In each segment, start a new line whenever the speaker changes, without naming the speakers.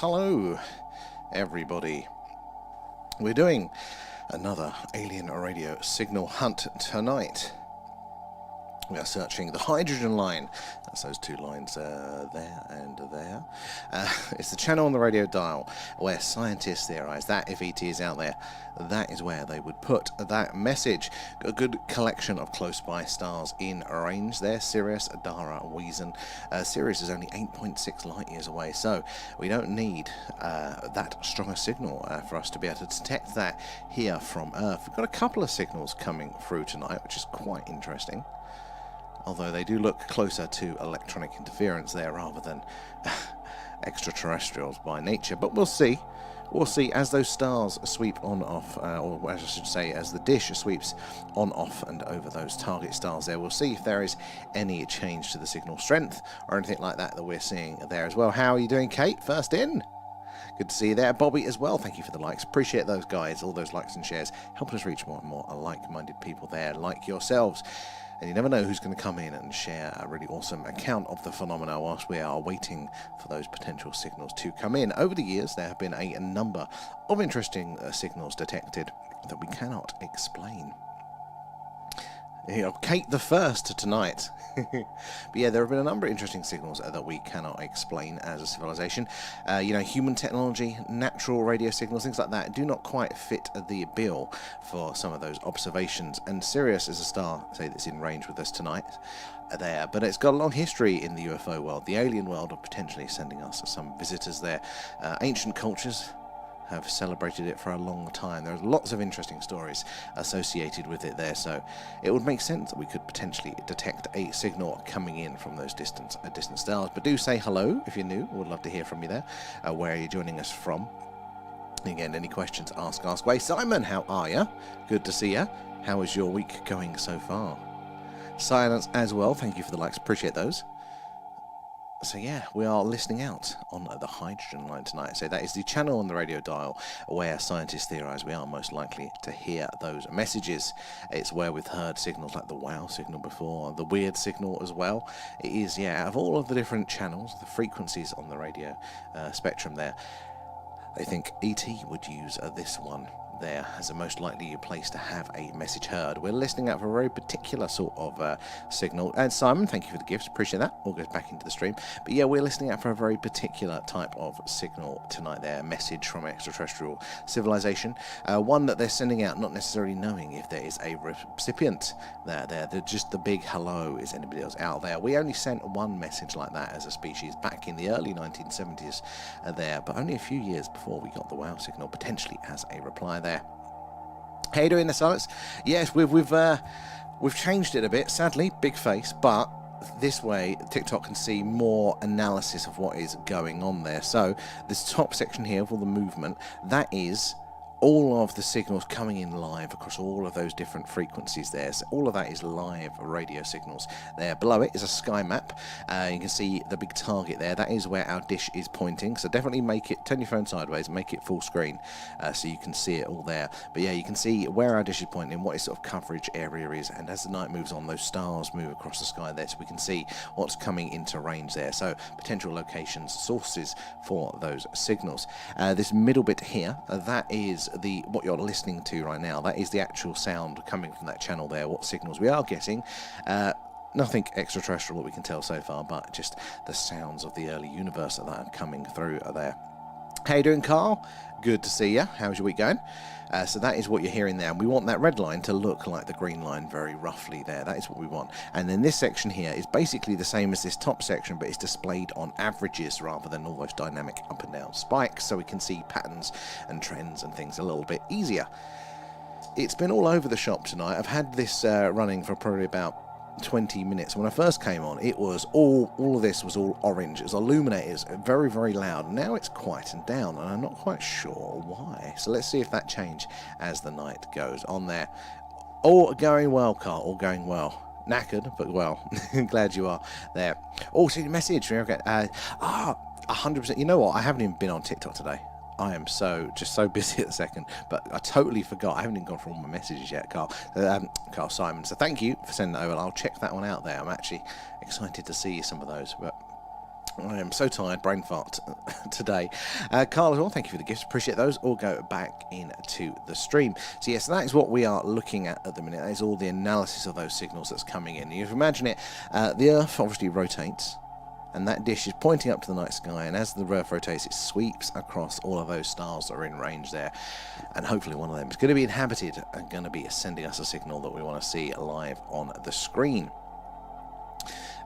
Hello, everybody. We're doing another alien radio signal hunt tonight. We are searching the hydrogen line. That's those two lines there and there. It's the channel on the radio dial where scientists theorize that if ET is out there, that is where they would put that message. A good collection of close-by stars in range there. Sirius, Dara, Weazen. Sirius is only 8.6 light years away, so we don't need that strong a signal for us to be able to detect that here from Earth. We've got a couple of signals coming through tonight, which is quite interesting. Although they do look closer to electronic interference there rather than extraterrestrials by nature. But we'll see. We'll see as those stars sweep on off, or as I should say, as the dish sweeps on off and over those target stars there. We'll see if there is any change to the signal strength or anything like that that we're seeing there as well. How are you doing, Kate? First in. Good to see you there. Bobby as well, thank you for the likes. Appreciate those guys, all those likes and shares. Helping us reach more and more like-minded people there, like yourselves. And you never know who's going to come in and share a really awesome account of the phenomena whilst we are waiting for those potential signals to come in. Over the years, there have been a number of interesting signals detected that we cannot explain. Kate the First tonight. But yeah, there have been a number of interesting signals that we cannot explain as a civilization. Human technology, natural radio signals, things like that do not quite fit the bill for some of those observations. And Sirius is a star, say, that's in range with us tonight there, but it's got a long history in the UFO world, the alien world, of potentially sending us some visitors there. Ancient cultures have celebrated it for a long time. There's lots of interesting stories associated with it there, so it would make sense that we could potentially detect a signal coming in from those distant stars. But do say hello if you're new. Would love to hear from you there. Where are you joining us from? Again, any questions, ask away. Simon, how are you? Good to see you. How is your week going so far? Silence as well. Thank you for the likes. Appreciate those. So yeah, we are listening out on the hydrogen line tonight. So that is the channel on the radio dial where scientists theorize we are most likely to hear those messages. It's where we've heard signals like the wow signal before, the weird signal as well. It is, yeah, out of all of the different channels, the frequencies on the radio spectrum there, I think ET would use this one there as a most likely place to have a message heard. We're listening out for a very particular sort of signal. And Simon, thank you for the gifts, appreciate that. All goes back into the stream. But yeah, we're listening out for a very particular type of signal tonight there, a message from extraterrestrial civilization. One that they're sending out not necessarily knowing if there is a recipient there. Just the big hello, is anybody else out there? We only sent one message like that as a species back in the early 1970s there, but only a few years before we got the wow signal potentially as a reply there. How you doing, the Silence? Yes, we've changed it a bit. Sadly, big face, but this way TikTok can see more analysis of what is going on there. So this top section here of all the movement, that is all of the signals coming in live across all of those different frequencies there. So all of that is live radio signals there. Below it is a sky map. You can see the big target there. That is where our dish is pointing. So definitely turn your phone sideways, make it full screen so you can see it all there. But yeah, you can see where our dish is pointing, what its sort of coverage area is. And as the night moves on, those stars move across the sky there, so we can see what's coming into range there. So potential locations, sources for those signals. This middle bit here, that is what you're listening to right now. That is the actual sound coming from that channel there, what signals we are getting. Nothing extraterrestrial that we can tell so far, but just the sounds of the early universe that are coming through there. How you doing, Carl? Good to see you. How's your week going? So that is what you're hearing there. And we want that red line to look like the green line very roughly there. That is what we want. And then this section here is basically the same as this top section, but it's displayed on averages rather than all those dynamic up and down spikes, so we can see patterns and trends and things a little bit easier. It's been all over the shop tonight. I've had this running for probably about 20 minutes. When I first came on, it was all of this was all orange. It was illuminated. It was very, very loud. Now it's quietened down, and I'm not quite sure why. So let's see if that changes as the night goes on there. All going well, Carl. All going well. Knackered, but well. Glad you are there. Oh, see the message. Okay. 100%. You know what? I haven't even been on TikTok today. I am just so busy at the second, but I totally forgot. I haven't even gone through all my messages yet, Carl. Carl Simon. So thank you for sending that over. I'll check that one out there. I'm actually excited to see some of those. But I am so tired, brain fart today. Carl as well, thank you for the gifts, appreciate those. All go back into the stream. So yes, that is what we are looking at the minute. That is all the analysis of those signals that's coming in. You can imagine it, the Earth obviously rotates, and that dish is pointing up to the night sky, and as the Earth rotates, it sweeps across all of those stars that are in range there, and hopefully one of them is going to be inhabited and going to be sending us a signal that we want to see live on the screen.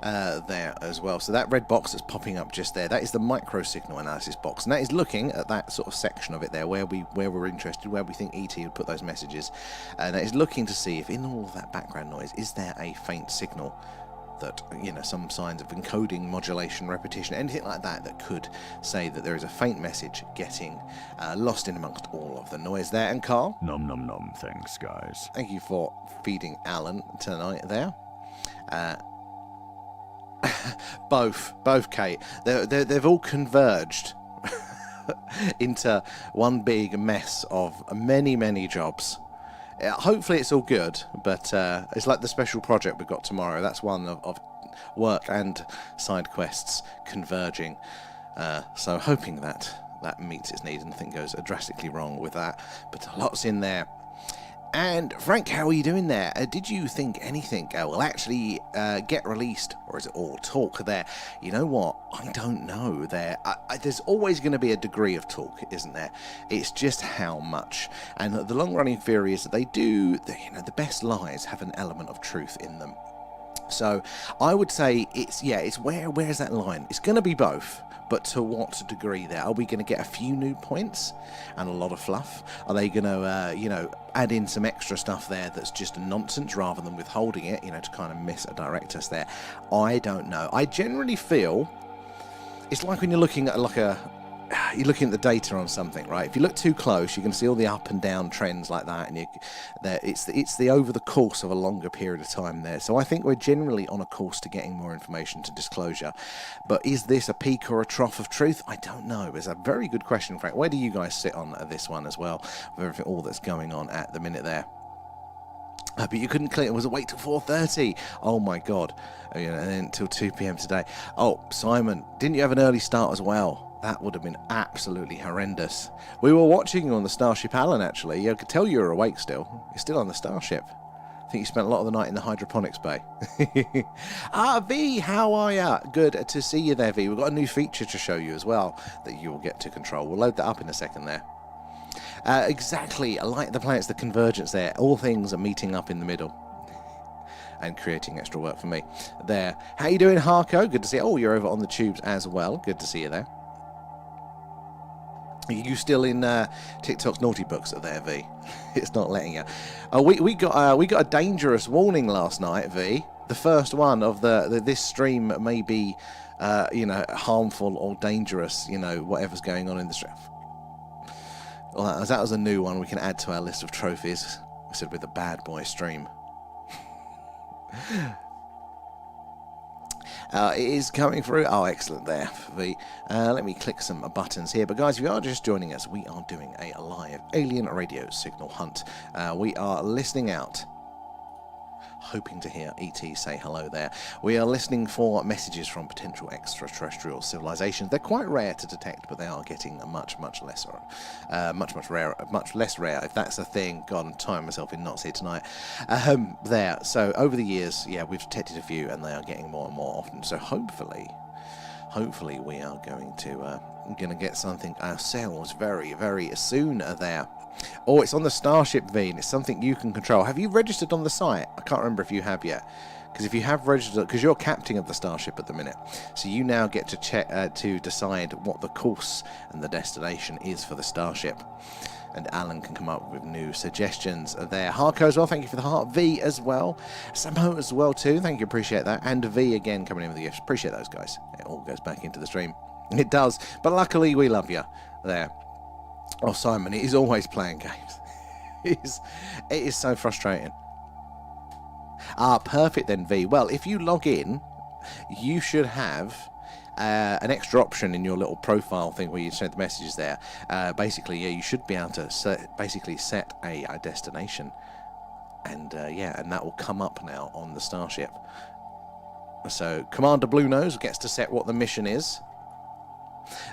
There as well. So that red box that's popping up just there, that is the micro signal analysis box, and that is looking at that sort of section of it there where we're interested, where we think ET would put those messages, and that is looking to see if in all of that background noise is there a faint signal that, you know, some signs of encoding, modulation, repetition, anything like that that could say that there is a faint message getting lost in amongst all of the noise there. And Carl,
nom nom nom, thanks guys.
thank you for feeding Alan tonight there. Both, Kate. They've all converged into one big mess of many jobs. Hopefully it's all good, but it's like the special project we've got tomorrow. That's one of work and side quests converging. So hoping that meets its needs and nothing goes drastically wrong with that. But lots in there. And Frank, how are you doing there? Did you think anything will actually get released, or is it all talk there? You know what? I don't know there. There's always going to be a degree of talk, isn't there? It's just how much. And the long-running theory is that the best lies have an element of truth in them. So I would say it's where's that line? It's going to be both. But to what degree there? Are we going to get a few new points and a lot of fluff? Are they going to, add in some extra stuff there that's just nonsense rather than withholding it, to kind of misdirect us there? I don't know. I generally feel it's like when you're looking at you're looking at the data on something, right? If you look too close, you can see all the up and down trends like that, and it's the over the course of a longer period of time there. So I think we're generally on a course to getting more information to disclosure. But is this a peak or a trough of truth? I don't know. It's a very good question, Frank. Where do you guys sit on this one as well, with everything all that's going on at the minute there? But you couldn't click. It was a wait till 4:30. Oh my God! And then till 2 p.m. today. Oh, Simon, didn't you have an early start as well? That would have been absolutely horrendous. We were watching you on the Starship Alan, actually. I could tell you were awake still. You're still on the Starship. I think you spent a lot of the night in the hydroponics bay. V, how are ya? Good to see you there, V. We've got a new feature to show you as well that you will get to control. We'll load that up in a second there. Exactly, like the planets, the convergence there. All things are meeting up in the middle and creating extra work for me there. How you doing, Harko? Good to see you. Oh, you're over on the tubes as well. Good to see you there. Are you still in TikTok's naughty books there, V? It's not letting you. We got a dangerous warning last night, V. The first one of this stream may be, harmful or dangerous. Whatever's going on in the stream. Well, that was a new one we can add to our list of trophies. We said with a bad boy stream. It is coming through. Oh, excellent there, V. Let me click some buttons here. But guys, if you are just joining us, we are doing a live alien radio signal hunt. We are listening out, hoping to hear ET say hello there. We are listening for messages from potential extraterrestrial civilizations. They're quite rare to detect, but they are getting much less rare, if that's a thing. God, I'm tying myself in knots here tonight. There. So over the years, we've detected a few, and they are getting more and more often. So hopefully we are going to get something ourselves very, very soon there. Oh, it's on the Starship, V, and it's something you can control. Have you registered on the site? I can't remember if you have yet. Because if you have registered, because you're captain of the Starship at the minute, so you now get to check to decide what the course and the destination is for the Starship. And Alan can come up with new suggestions there. Harko as well, thank you for the heart. V as well. Samo as well too, thank you, appreciate that. And V again coming in with the gifts. Appreciate those guys. It all goes back into the stream. It does, but luckily we love you there. Oh, Simon, it is always playing games. It is so frustrating. Perfect then, V. Well, if you log in, you should have an extra option in your little profile thing where you send the messages there. Basically, you should be able to set a destination. And, and that will come up now on the Starship. So Commander Blue Nose gets to set what the mission is.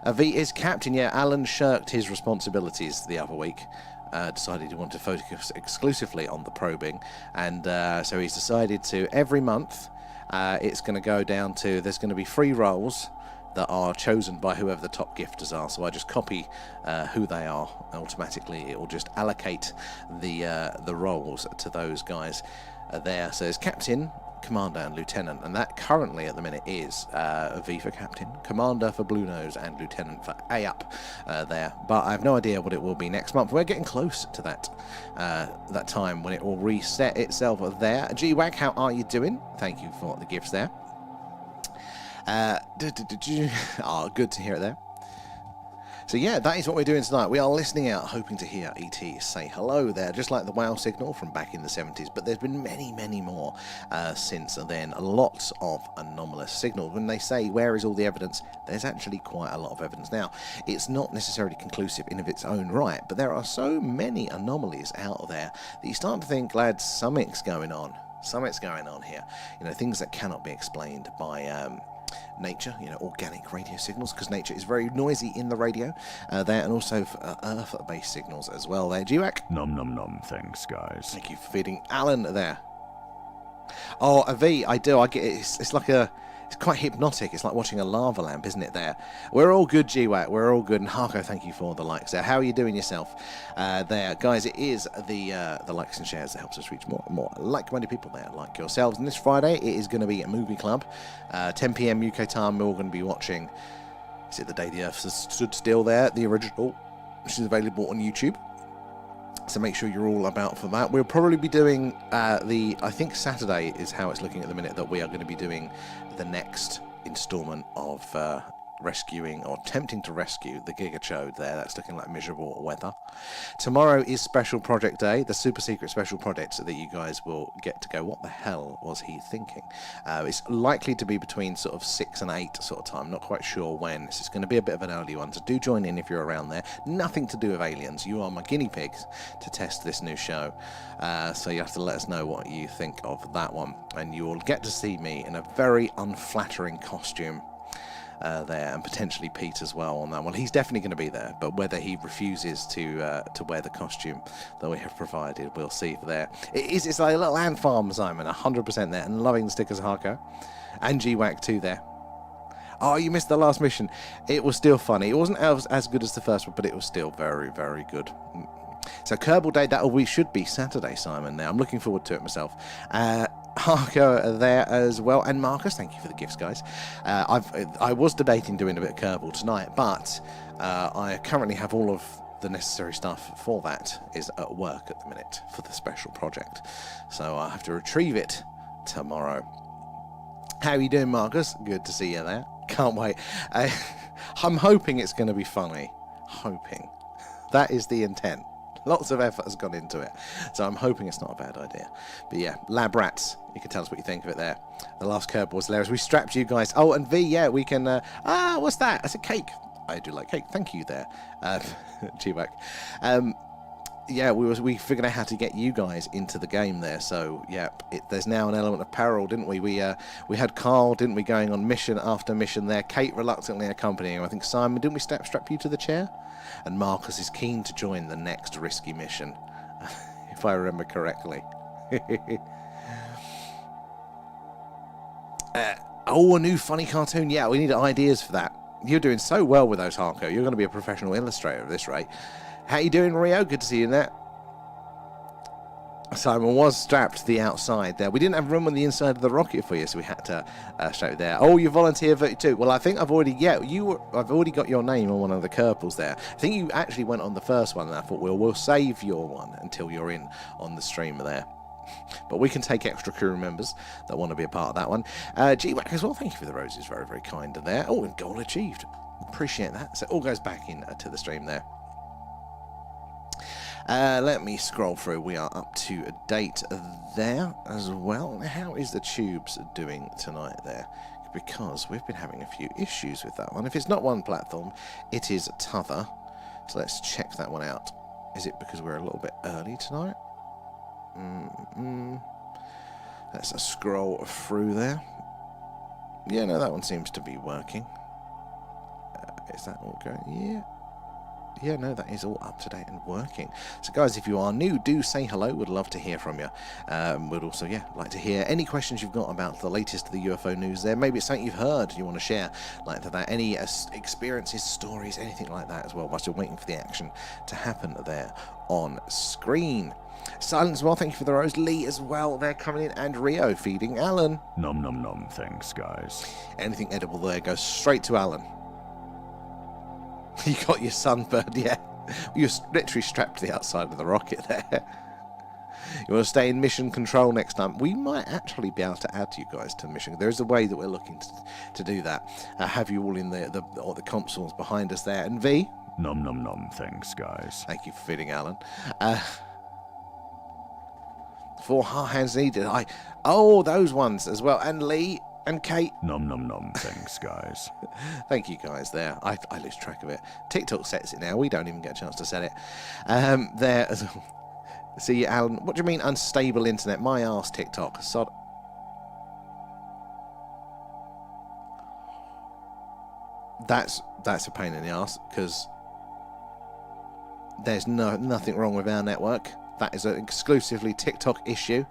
V is captain. Yeah, Alan shirked his responsibilities the other week. Decided he wanted to focus exclusively on the probing, and so he's decided to, every month, it's going to go down to, there's going to be 3 roles that are chosen by whoever the top gifters are. So I just copy who they are, and automatically it will just allocate the roles to those guys there. So there's captain, commander and lieutenant, and that currently at the minute is V for captain, commander for Blue Nose, and lieutenant for A up there. But I have no idea what it will be next month. We're getting close to that time when it will reset itself there. GWAG, how are you doing? Thank you for the gifts there. Oh, good to hear it there. So yeah, that is what we're doing tonight. We are listening out, hoping to hear ET say hello there, just like the WOW signal from back in the 70s. But there's been many more since then. Lots of anomalous signals. When they say, where is all the evidence? There's actually quite a lot of evidence. Now, it's not necessarily conclusive in of its own right, but there are so many anomalies out there that you start to think, lads, something's going on. Something's going on here. You know, things that cannot be explained by nature, you know, organic radio signals, because nature is very noisy in the radio there, and also Earth-based signals as well there. GWAC?
Nom nom nom, thanks, guys.
Thank you for feeding Alan there. Oh, V, I do. I get it. It's like it's quite hypnotic. It's like watching a lava lamp, isn't it there? We're all good, GWAC. We're all good. And Harko, thank you for the likes there. How are you doing yourself there? Guys, it is the likes and shares that helps us reach more and more like-minded people there, like yourselves. And this Friday, it is going to be a movie club. 10 p.m. UK time, we're all going to be watching, is it The Day the Earth Stood Still there? The original, which is available on YouTube. So make sure you're all about for that. We'll probably be doing I think Saturday is how it's looking at the minute, that we are going to be doing the next installment of rescuing, or attempting to rescue, the Giga Chode there. That's looking like miserable weather. Tomorrow is Special Project Day, the super secret special project that you guys will get to go, what the hell was he thinking? It's likely to be between sort of 6 and 8 sort of time, not quite sure when. This is going to be a bit of an early one, so do join in if you're around there. Nothing to do with aliens. You are my guinea pigs to test this new show. So you have to let us know what you think of that one, and you will get to see me in a very unflattering costume there, and potentially Pete as well on that one. He's definitely going to be there, but whether he refuses to wear the costume that we have provided, we'll see there. It's like a little ant farm, Simon, 100% there, and loving the stickers, Harko. And GWAC too there. Oh, you missed the last mission. It was still funny. It wasn't as good as the first one, but it was still very, very good. So Kerbal Day, we should be Saturday, Simon. Now I'm looking forward to it myself. Harko there as well, and Marcus, thank you for the gifts, guys. I was debating doing a bit of Kerbal tonight, but I currently have all of the necessary stuff for that is at work at the minute for the special project, so I have to retrieve it tomorrow. How are you doing, Marcus? Good to see you there. Can't wait. I'm hoping it's going to be funny. Hoping. That is the intent. Lots of effort has gone into it, so I'm hoping it's not a bad idea. But yeah, Lab Rats, you can tell us what you think of it there. The last curb was hilarious. We strapped you guys. Oh, and V, yeah, we can... what's that? That's a cake. I do like cake. Thank you there, GWAC. Yeah, we figured out how to get you guys into the game there. So yeah, there's now an element of peril, didn't we? We had Carl, didn't we, going on mission after mission there. Kate reluctantly accompanying him. I think Simon, didn't we strap you to the chair? And Marcus is keen to join the next risky mission, if I remember correctly. Oh, a new funny cartoon. Yeah, we need ideas for that. You're doing so well with those, Harko. You're going to be a professional illustrator at this rate. How you doing, Rio? Good to see you in there. Simon was strapped to the outside there. We didn't have room on the inside of the rocket for you, so we had to strap it there. Oh, you volunteer 32. Well, I think I've already I've already got your name on one of the Kerples there. I think you actually went on the first one, and I thought we'll save your one until you're in on the stream there. But we can take extra crew members that want to be a part of that one. GWAC as well, thank you for the roses, very, very kind there. Oh, and goal achieved. Appreciate that. So it all goes back in to the stream there. Let me scroll through. We are up to date there as well. How is the tubes doing tonight there? Because we've been having a few issues with that one. If it's not one platform, it is t'other. So let's check that one out. Is it because we're a little bit early tonight? Let's scroll through there. Yeah, no, that one seems to be working. Is that all going? Yeah. Yeah, no, that is all up to date and working. So, guys, if you are new, do say hello. We'd love to hear from you. We'd also, like to hear any questions you've got about the latest of the UFO news there. Maybe it's something you've heard you want to share, like that. Any experiences, stories, anything like that as well. Whilst you're waiting for the action to happen there on screen. Silence as well, thank you for the rose. Lee as well, they're coming in. And Rio feeding Alan.
Nom nom nom, thanks, guys.
Anything edible there goes straight to Alan. You got your sunbird, yeah. You're literally strapped to the outside of the rocket there. You want to stay in mission control next time? We might actually be able to add you guys to mission. There is a way that we're looking to do that. Have you all in the consoles behind us there. And V?
Nom nom nom, thanks, guys.
Thank you for feeding Alan. 4 hands needed. Those ones as well. And Lee. And Kate.
Nom nom nom, thanks, guys.
Thank you guys there. I lose track of it. TikTok sets it now. We don't even get a chance to set it. There. See, Alan, what do you mean unstable internet? My arse, TikTok. That's a pain in the arse, because there's nothing wrong with our network. That is an exclusively TikTok issue.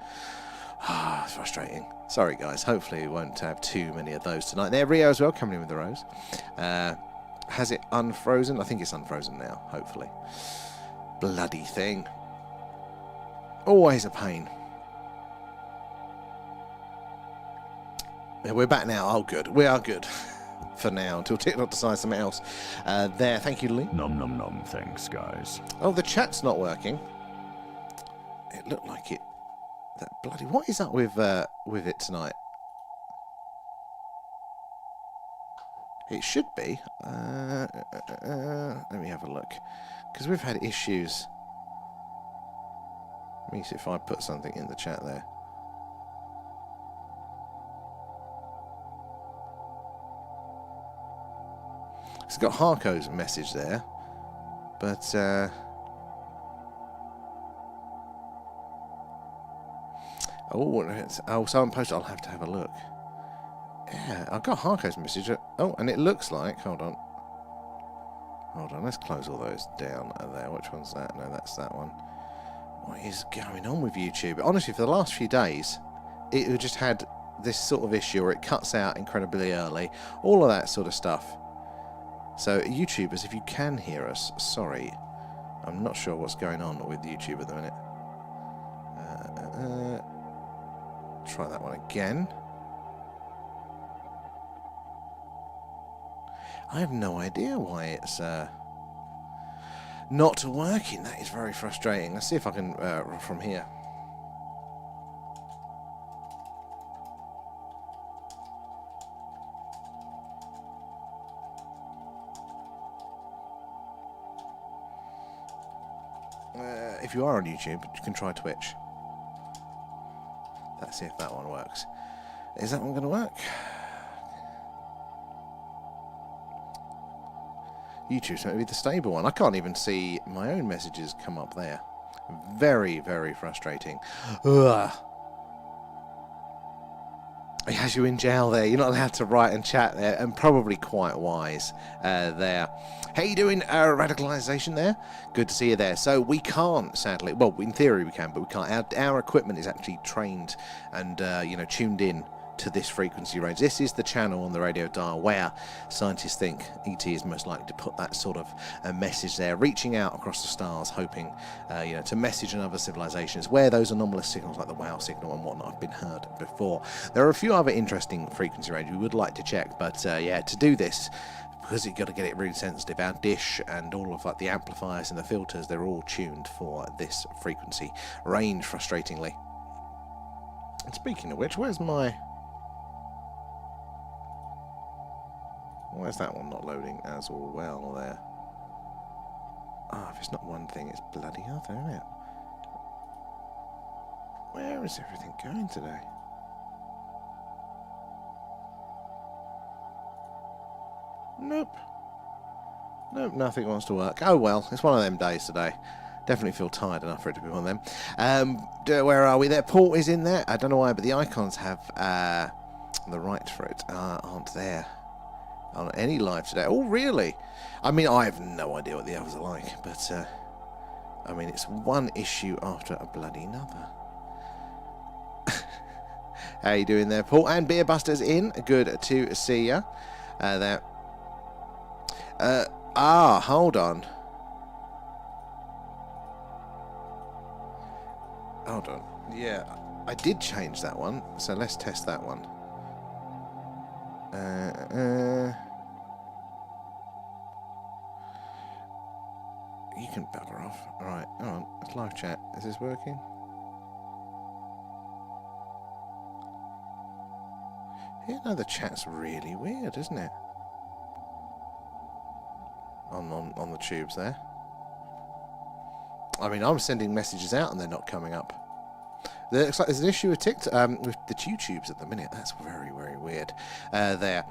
It's frustrating. Sorry, guys. Hopefully we won't have too many of those tonight. There, Rio as well, coming in with the rose. Has it unfrozen? I think it's unfrozen now, hopefully. Bloody thing. Always a pain. Yeah, we're back now. Oh, good. We are good. For now, until TikTok decides something else. There, thank you, Lee.
Nom nom nom, thanks, guys.
Oh, the chat's not working. It looked like it. That bloody, what is up with it tonight? It should be. Let me have a look, because we've had issues. Let me see if I put something in the chat there. It's got Harko's message there, but someone posted. I'll have to have a look. Yeah, I've got Harko's message. Oh, and it looks like. Hold on. Let's close all those down there. Which one's that? No, that's that one. What is going on with YouTube? Honestly, for the last few days, it just had this sort of issue where it cuts out incredibly early. All of that sort of stuff. So, YouTubers, if you can hear us, sorry. I'm not sure what's going on with YouTube at the minute. Try that one again. I have no idea why it's not working. That is very frustrating. Let's see if I can from here. If you are on YouTube, you can try Twitch. Let's see if that one works. Is that one going to work? YouTube's going to be the stable one. I can't even see my own messages come up there. Very, very frustrating. Ugh. It has you in jail there. You're not allowed to write and chat there, and probably quite wise there. How you doing, radicalization there? Good to see you there. So we can't, sadly, well, in theory we can, but we can't. Our equipment is actually trained and, tuned in to this frequency range. This is the channel on the radio dial where scientists think ET is most likely to put that sort of message there, reaching out across the stars, hoping to message another civilization. It's where those anomalous signals like the WOW signal and whatnot have been heard before. There are a few other interesting frequency ranges we would like to check, but to do this, because you've got to get it really sensitive, our dish and all of the amplifiers and the filters, they're all tuned for this frequency range, frustratingly. And speaking of which, where's that one not loading as well there? If it's not one thing, it's bloody other, isn't it? Where is everything going today? Nope, nothing wants to work. Oh well, it's one of them days today. Definitely feel tired enough for it to be one of them. Where are we there? Port is in there. I don't know why, but the icons have the right for it aren't there. on any live today. Oh, really? I mean, I have no idea what the others are like, but I mean, it's one issue after a bloody another. How you doing there, Paul? And Beerbuster's in. Good to see you. There. Hold on. Hold on. Yeah, I did change that one, so let's test that one. You can bugger off. Alright, hang on. It's live chat. Is this working? Yeah, no, the chat's really weird, isn't it? On the tubes there. I mean, I'm sending messages out and they're not coming up. There looks like there's an issue with TikTok, with the tubes at the minute. That's very, very weird. There.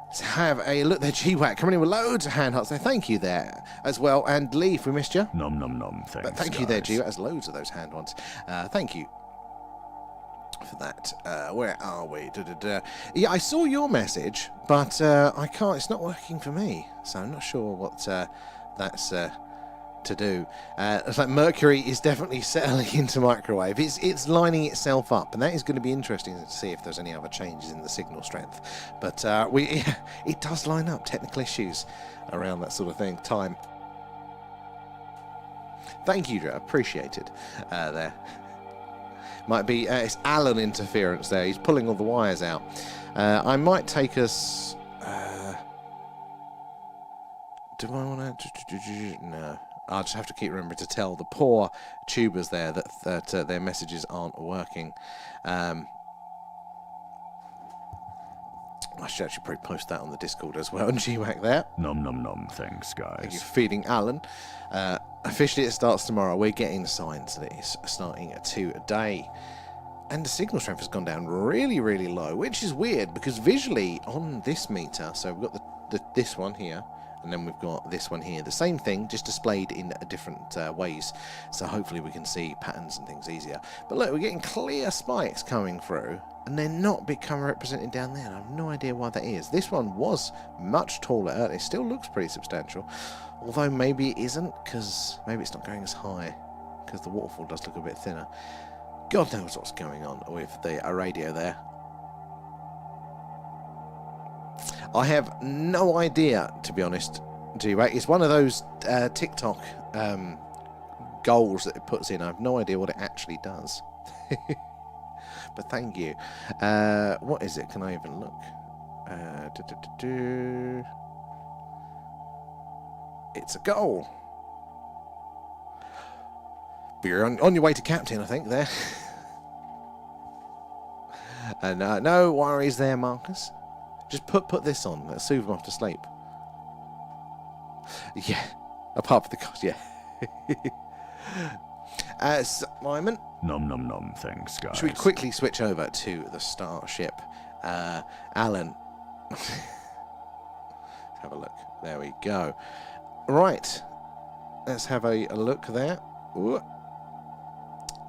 Let's have a look there, G-Wack, coming in with loads of hand hearts there. Thank you there as well. And Leaf, we missed you.
Nom nom nom. Thanks,
but thank you there, G-Wack. There's loads of those hand ones. Thank you for that. Where are we? Yeah, I saw your message, but I can't. It's not working for me, so I'm not sure what that's to do. It's like Mercury is definitely settling into microwave. It's lining itself up, and that is going to be interesting to see if there's any other changes in the signal strength. But it does line up. Technical issues around that sort of thing. Time. Thank you, Joe. Appreciated there. Might be it's Alan interference there. He's pulling all the wires out. I might take us. Do I want to? No. I'll just have to keep remembering to tell the poor tubers there that their messages aren't working. I should actually probably post that on the Discord as well. And GWAC there.
Nom nom nom. Thanks, guys.
Thank you for feeding Alan. Officially, it starts tomorrow. We're getting signs that it's starting today. And the signal strength has gone down really, really low, which is weird because visually on this meter, so we've got this one here. And then we've got this one here. The same thing, just displayed in different ways. So hopefully we can see patterns and things easier. But look, we're getting clear spikes coming through. And they're not becoming represented down there. And I have no idea why that is. This one was much taller. It still looks pretty substantial. Although maybe it isn't, because maybe it's not going as high. Because the waterfall does look a bit thinner. God knows what's going on with the radio there. I have no idea, to be honest, G-Wack. It's one of those TikTok goals that it puts in. I have no idea what it actually does. But thank you. What is it? Can I even look? It's a goal. But you're on your way to captain, I think, there. And no worries there, Marcus. Just put this on. Let's soothe him off to sleep. Yeah. Apart from the cost, yeah. Simon.
Nom nom nom. Thanks, guys.
Should we quickly switch over to the Starship? Alan. Let's have a look. There we go. Right. Let's have a look there. Ooh.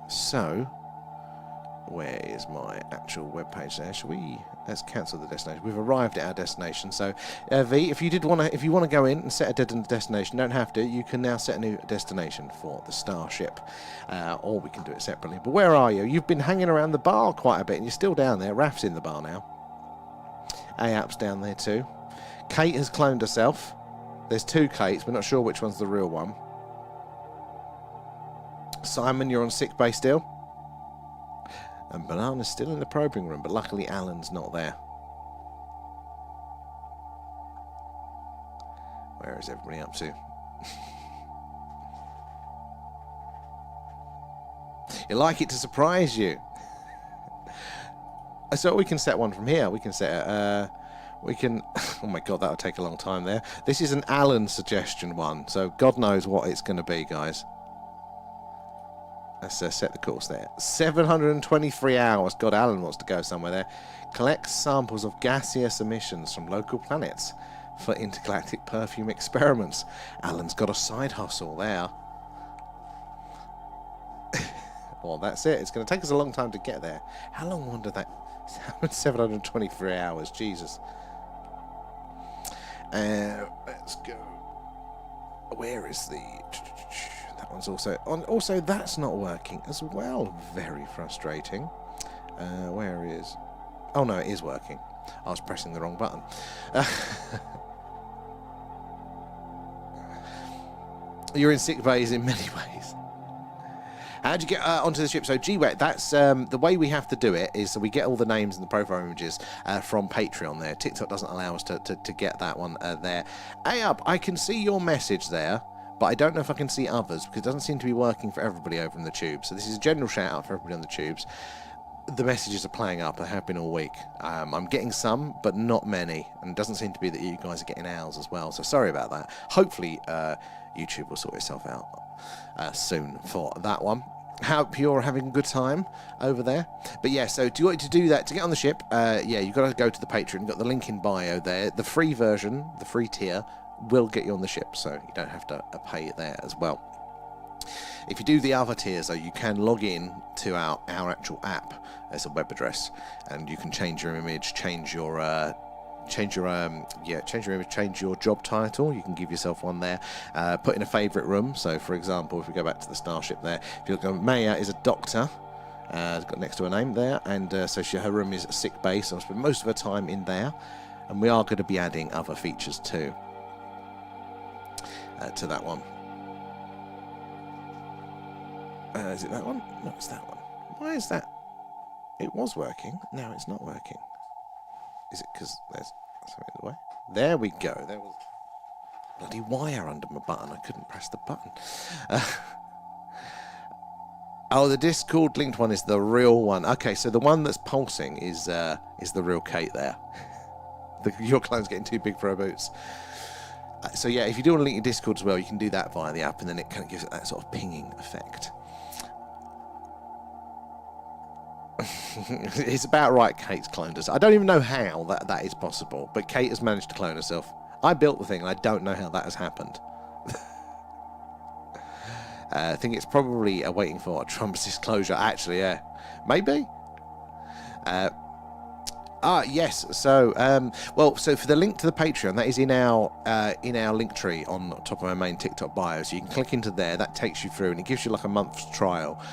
So, where is my actual web page there? Shall we? Let's cancel the destination. We've arrived at our destination. So, V, if you want to go in and set a destination, don't have to. You can now set a new destination for the Starship, or we can do it separately. But where are you? You've been hanging around the bar quite a bit, and you're still down there. Raf's in the bar now. AAP's down there too. Kate has cloned herself. There's two Kates. We're not sure which one's the real one. Simon, you're on sick bay still. And Banana's still in the probing room, but luckily Alan's not there. Where is everybody up to? You like it to surprise you. So we can set one from here. We can set we can... Oh my god, that'll take a long time there. This is an Alan suggestion one, so God knows what it's going to be, guys. Let's set the course there. 723 hours. God, Alan wants to go somewhere there. Collects samples of gaseous emissions from local planets for intergalactic perfume experiments. Alan's got a side hustle there. Well, that's it. It's going to take us a long time to get there. How long did that... 723 hours. Jesus. Let's go. Where is the... That one's also on. Also, that's not working as well. Very frustrating. Where is... Oh, no, it is working. I was pressing the wrong button. You're in sick bays in many ways. How'd you get onto the ship? So GWET, that's the way we have to do it is that we get all the names and the profile images from Patreon there. TikTok doesn't allow us to get that one there. Up, I can see your message there, but I don't know if I can see others because it doesn't seem to be working for everybody over in the tube. So this is a general shout out for everybody on the tubes. The messages are playing up. They have been all week. I'm getting some, but not many. And it doesn't seem to be that you guys are getting ours as well. So sorry about that. Hopefully YouTube will sort itself out soon for that one. Hope you're having a good time over there. But yeah, so do you want to do that to get on the ship? Yeah, you've got to go to the Patreon. You've got the link in bio there. The free version, the free tier, will get you on the ship, so you don't have to pay it there as well. If you do the other tiers, though, you can log in to our actual app as a web address, and you can change your image, change your image, change your job title. You can give yourself one there. Put in a favourite room. So, for example, if we go back to the starship there, if you look at Maya is a doctor. It's got next to her name there, and so her room is a sick bay. So I'll spend most of her time in there, and we are going to be adding other features too to that one. Is it that one? No, it's that one. Why is that? It was working. Now it's not working. Is it because there's something in the way? There we go. There was bloody wire under my button. I couldn't press the button. Oh, the Discord linked one is the real one. Okay, so the one that's pulsing is the real Kate there. Your clone's getting too big for her boots. So yeah, if you do want to link your Discord as well, you can do that via the app, and then it kind of gives it that sort of pinging effect. It's about right Kate's cloned us. I don't even know how that is possible, but Kate has managed to clone herself. I built the thing, and I don't know how that has happened. I think it's probably waiting for Trump's disclosure. Actually, yeah. Maybe? Yes. So, so for the link to the Patreon, that is in our link tree on top of our main TikTok bio. So you can click into there. That takes you through, and it gives you like a month's trial.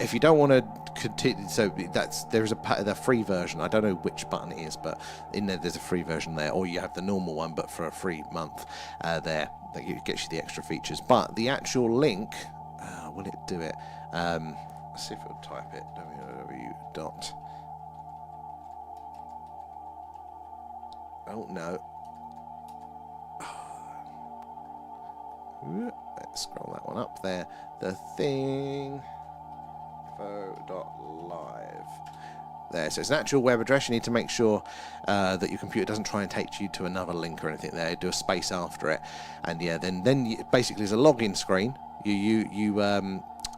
If you don't want to continue, so there is the free version. I don't know which button it is, but in there's a free version there, or you have the normal one, but for a free month there that gets you the extra features. But the actual link, will it do it? Let's see if it'll type it. www. Oh no. Let's scroll that one up there. The thing. Live. There, so it's an actual web address. You need to make sure that your computer doesn't try and take you to another link or anything there. Do a space after it, and yeah, then basically there's a login screen. You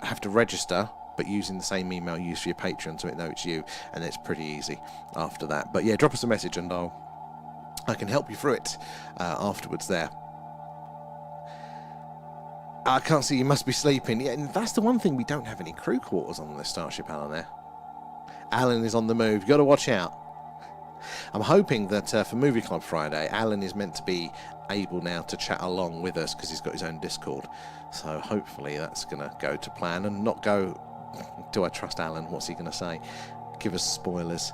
have to register, but using the same email you use for your Patreon, so it knows it's you, and it's pretty easy after that. But yeah, drop us a message and I can help you through it afterwards there. I can't see, you must be sleeping. Yeah, and that's the one thing, we don't have any crew quarters on the Starship Alan there. Alan is on the move. You've got to watch out. I'm hoping that for Movie Club Friday, Alan is meant to be able now to chat along with us because he's got his own Discord. So hopefully that's going to go to plan and not go, do I trust Alan? What's he going to say? Give us spoilers.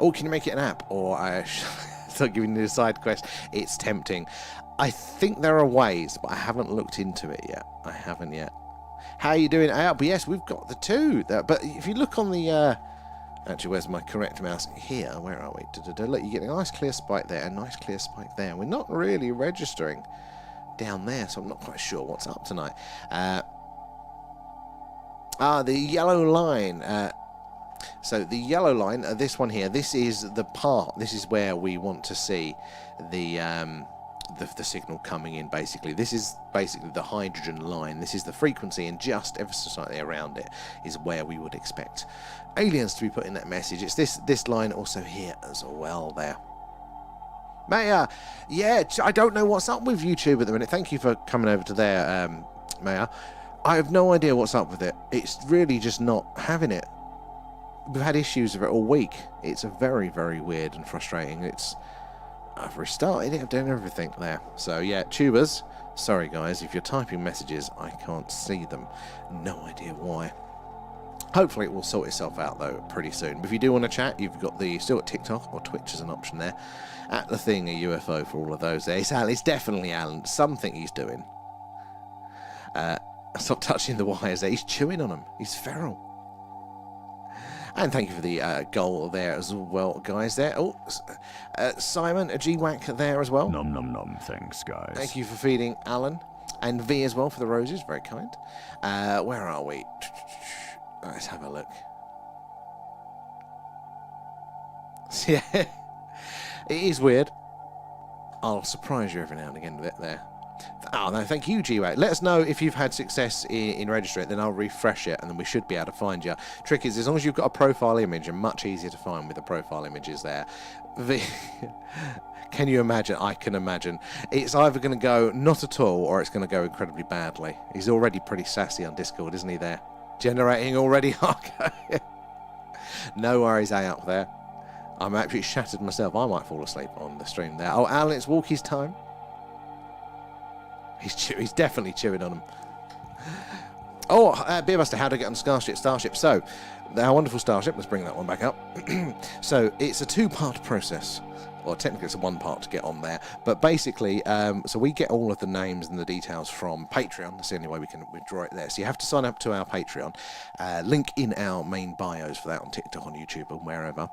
Oh, can you make it an app? Or I start giving you a side quest. It's tempting. I think there are ways, but I haven't looked into it yet. I haven't yet. How are you doing? But yes, we've got the two. But if you look on the... actually, where's my correct mouse? Here. Where are we? Look, you get a nice clear spike there, a nice clear spike there. We're not really registering down there, so I'm not quite sure what's up tonight. The yellow line. So the yellow line, this one here, this is the part. This is where we want to see the signal coming in, basically. This is basically the hydrogen line. This is the frequency, and just ever so slightly around it is where we would expect aliens to be putting that message. It's this line also here as well there. Maya, yeah, I don't know what's up with YouTube at the minute. Thank you for coming over to there, Maya. I have no idea what's up with it. It's really just not having it. We've had issues with it all week. It's very, very weird and frustrating. I've restarted it, I've done everything there. So yeah, tubers, sorry guys, if you're typing messages, I can't see them. No idea why. Hopefully it will sort itself out though pretty soon. But if you do want to chat, you've got still got TikTok or Twitch as an option there. At the thing, a UFO for all of those there. It's definitely Alan. Something he's doing. Stop touching the wires there. He's chewing on them. He's feral. And thank you for the goal there as well, guys. There. Oh, Simon, a G-Whack there as well.
Nom nom nom, thanks, guys.
Thank you for feeding Alan. And V as well for the roses. Very kind. Where are we? Let's have a look. Yeah, it is weird. I'll surprise you every now and again with it there. Oh, no, thank you, G-Wack. Let us know if you've had success in registering it, then I'll refresh it, and then we should be able to find you. Trick is, as long as you've got a profile image, and much easier to find with the profile images there. Can you imagine? I can imagine. It's either going to go not at all, or it's going to go incredibly badly. He's already pretty sassy on Discord, isn't he, there? Generating already. Okay. No worries, up there. I'm actually shattered myself. I might fall asleep on the stream there. Oh, Alan, it's walkies time. He's definitely chewing on them. Oh, Beerbuster, how to get on Starship. So, our wonderful Starship, let's bring that one back up. So, it's a two-part process. Well, technically it's a one-part to get on there. But basically, so we get all of the names and the details from Patreon. That's the only way we can withdraw it there. So you have to sign up to our Patreon. Link in our main bios for that on TikTok, on YouTube, and wherever.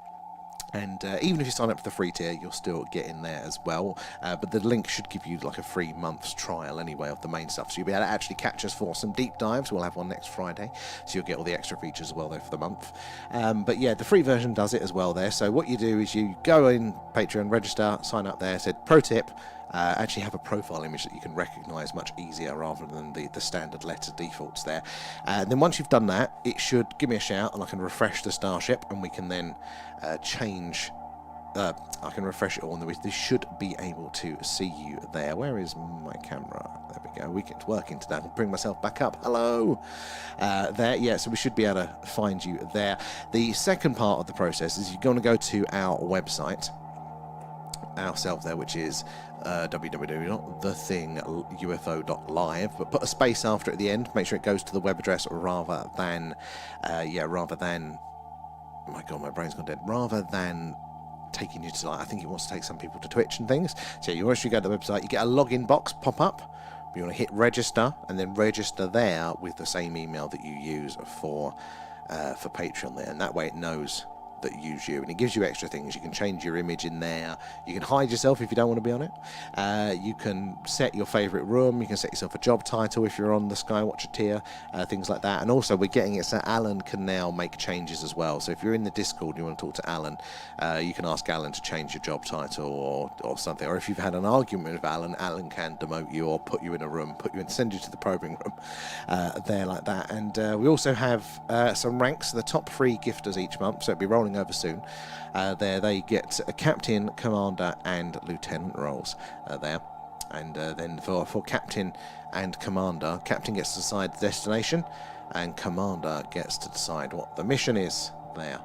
And even if you sign up for the free tier, you'll still get in there as well. But the link should give you like a free month's trial anyway of the main stuff. So you'll be able to actually catch us for some deep dives. We'll have one next Friday. So you'll get all the extra features as well there for the month. But yeah, the free version does it as well there. So what you do is you go in Patreon, register, sign up there. Said pro tip. Actually have a profile image that you can recognise much easier rather than the standard letter defaults there. And then once you've done that, it should give me a shout and I can refresh the Starship and we can then change. I can refresh it all and they should be able to see you there. Where is my camera? There we go. It's working today. I'll bring myself back up. Hello. There, yeah, so we should be able to find you there. The second part of the process is you're going to go to our website ourselves there, which is www.thethingufo.live, but put a space after it at the end. Make sure it goes to the web address rather than my god, my brain's gone dead. Rather than taking you to, like, I think he wants to take some people to Twitch and things. So you once you go to the website, you get a login box pop up. You want to hit register and then register there with the same email that you use for Patreon there, and that way it knows that use you, and it gives you extra things. You can change your image in there, you can hide yourself if you don't want to be on it, you can set your favourite room, you can set yourself a job title if you're on the Skywatcher tier, things like that. And also we're getting it so Alan can now make changes as well. So if you're in the Discord and you want to talk to Alan, you can ask Alan to change your job title or something, or if you've had an argument with Alan can demote you or put you in a room, send you to the probing room there like that. And we also have some ranks, the top 3 gifters each month, so it'll be rolling over soon. There they get a captain, commander and lieutenant roles there. And then for captain and commander, captain gets to decide the destination and commander gets to decide what the mission is there.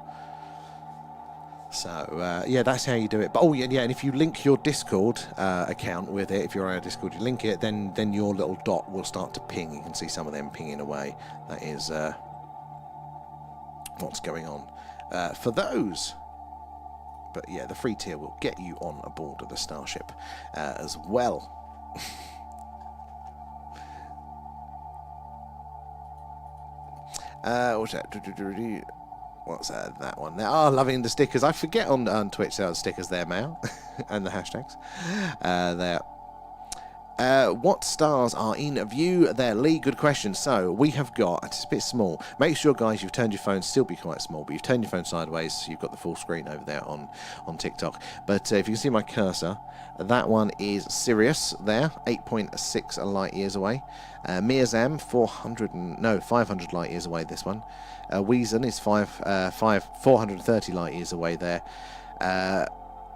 So yeah, that's how you do it. But oh yeah, and if you link your Discord account with it, if you're on our Discord, you link it, then your little dot will start to ping. You can see some of them pinging away. That is what's going on for those. But yeah, the free tier will get you on aboard of the Starship as well. What's that? What's that one there? Oh, loving the stickers. I forget on Twitch there are stickers there, Mail, and the hashtags there. What stars are in view there, Lee? Good question. So we have got, it's a bit small. Make sure, guys, you've turned your phone, still be quite small, but you've turned your phone sideways, so you've got the full screen over there on TikTok. But if you can see my cursor, that one is Sirius there, 8.6 light years away. Mirzam, 500 light years away, this one. Weezen is 430 light years away there.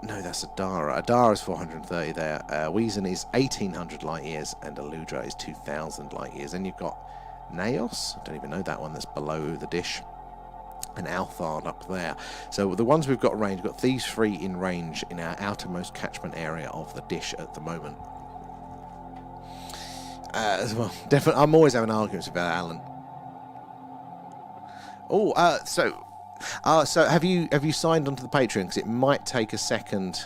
No, that's Adara. Adara is 430 there. Weezen is 1800 light years, and Aludra is 2000 light years. And you've got Naos. I don't even know that one. That's below the dish. and Althard up there. So the ones we've got range, we've got these 3 in range in our outermost catchment area of the dish at the moment. Well, definitely, I'm always having arguments about Alan. Oh, so have you signed onto the Patreon? Because it might take a second.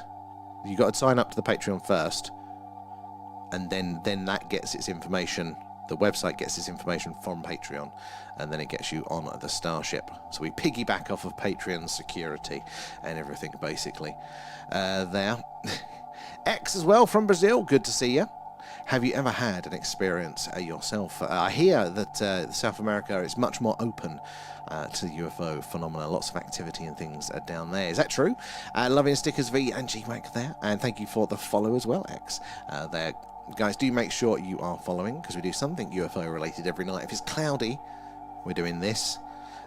You got to sign up to the Patreon first, and then that gets its information. The website gets its information from Patreon, and then it gets you on the Starship. So we piggyback off of Patreon's security and everything, basically. There. X as well from Brazil. Good to see you. Have you ever had an experience yourself? I hear that South America is much more open to UFO phenomena. Lots of activity and things down there. Is that true? Loving stickers V and GWAC there. And thank you for the follow as well, X. There. Guys, do make sure you are following, because we do something UFO related every night. If it's cloudy, we're doing this.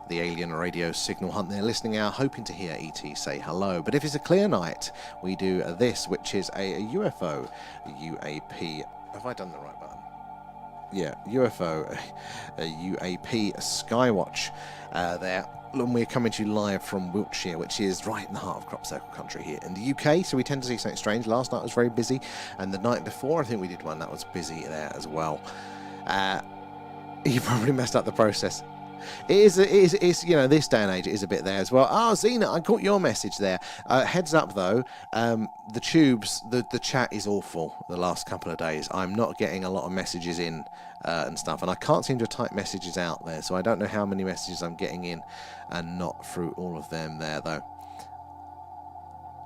The alien radio signal hunt there, listening out, hoping to hear ET say hello. But if it's a clear night, we do this, which is a UFO, UAP. Have I done the right button? Yeah, UFO, UAP Skywatch there. And we're coming to you live from Wiltshire, which is right in the heart of crop circle country here in the UK, so we tend to see something strange. Last night was very busy, and the night before I think we did one that was busy there as well. You probably messed up the process. It is, you know, this day and age it is a bit there as well. Oh, Zena, I caught your message there. Heads up though, the tubes, the chat is awful the last couple of days. I'm not getting a lot of messages in and stuff, and I can't seem to type messages out there, so I don't know how many messages I'm getting in and not through all of them there though.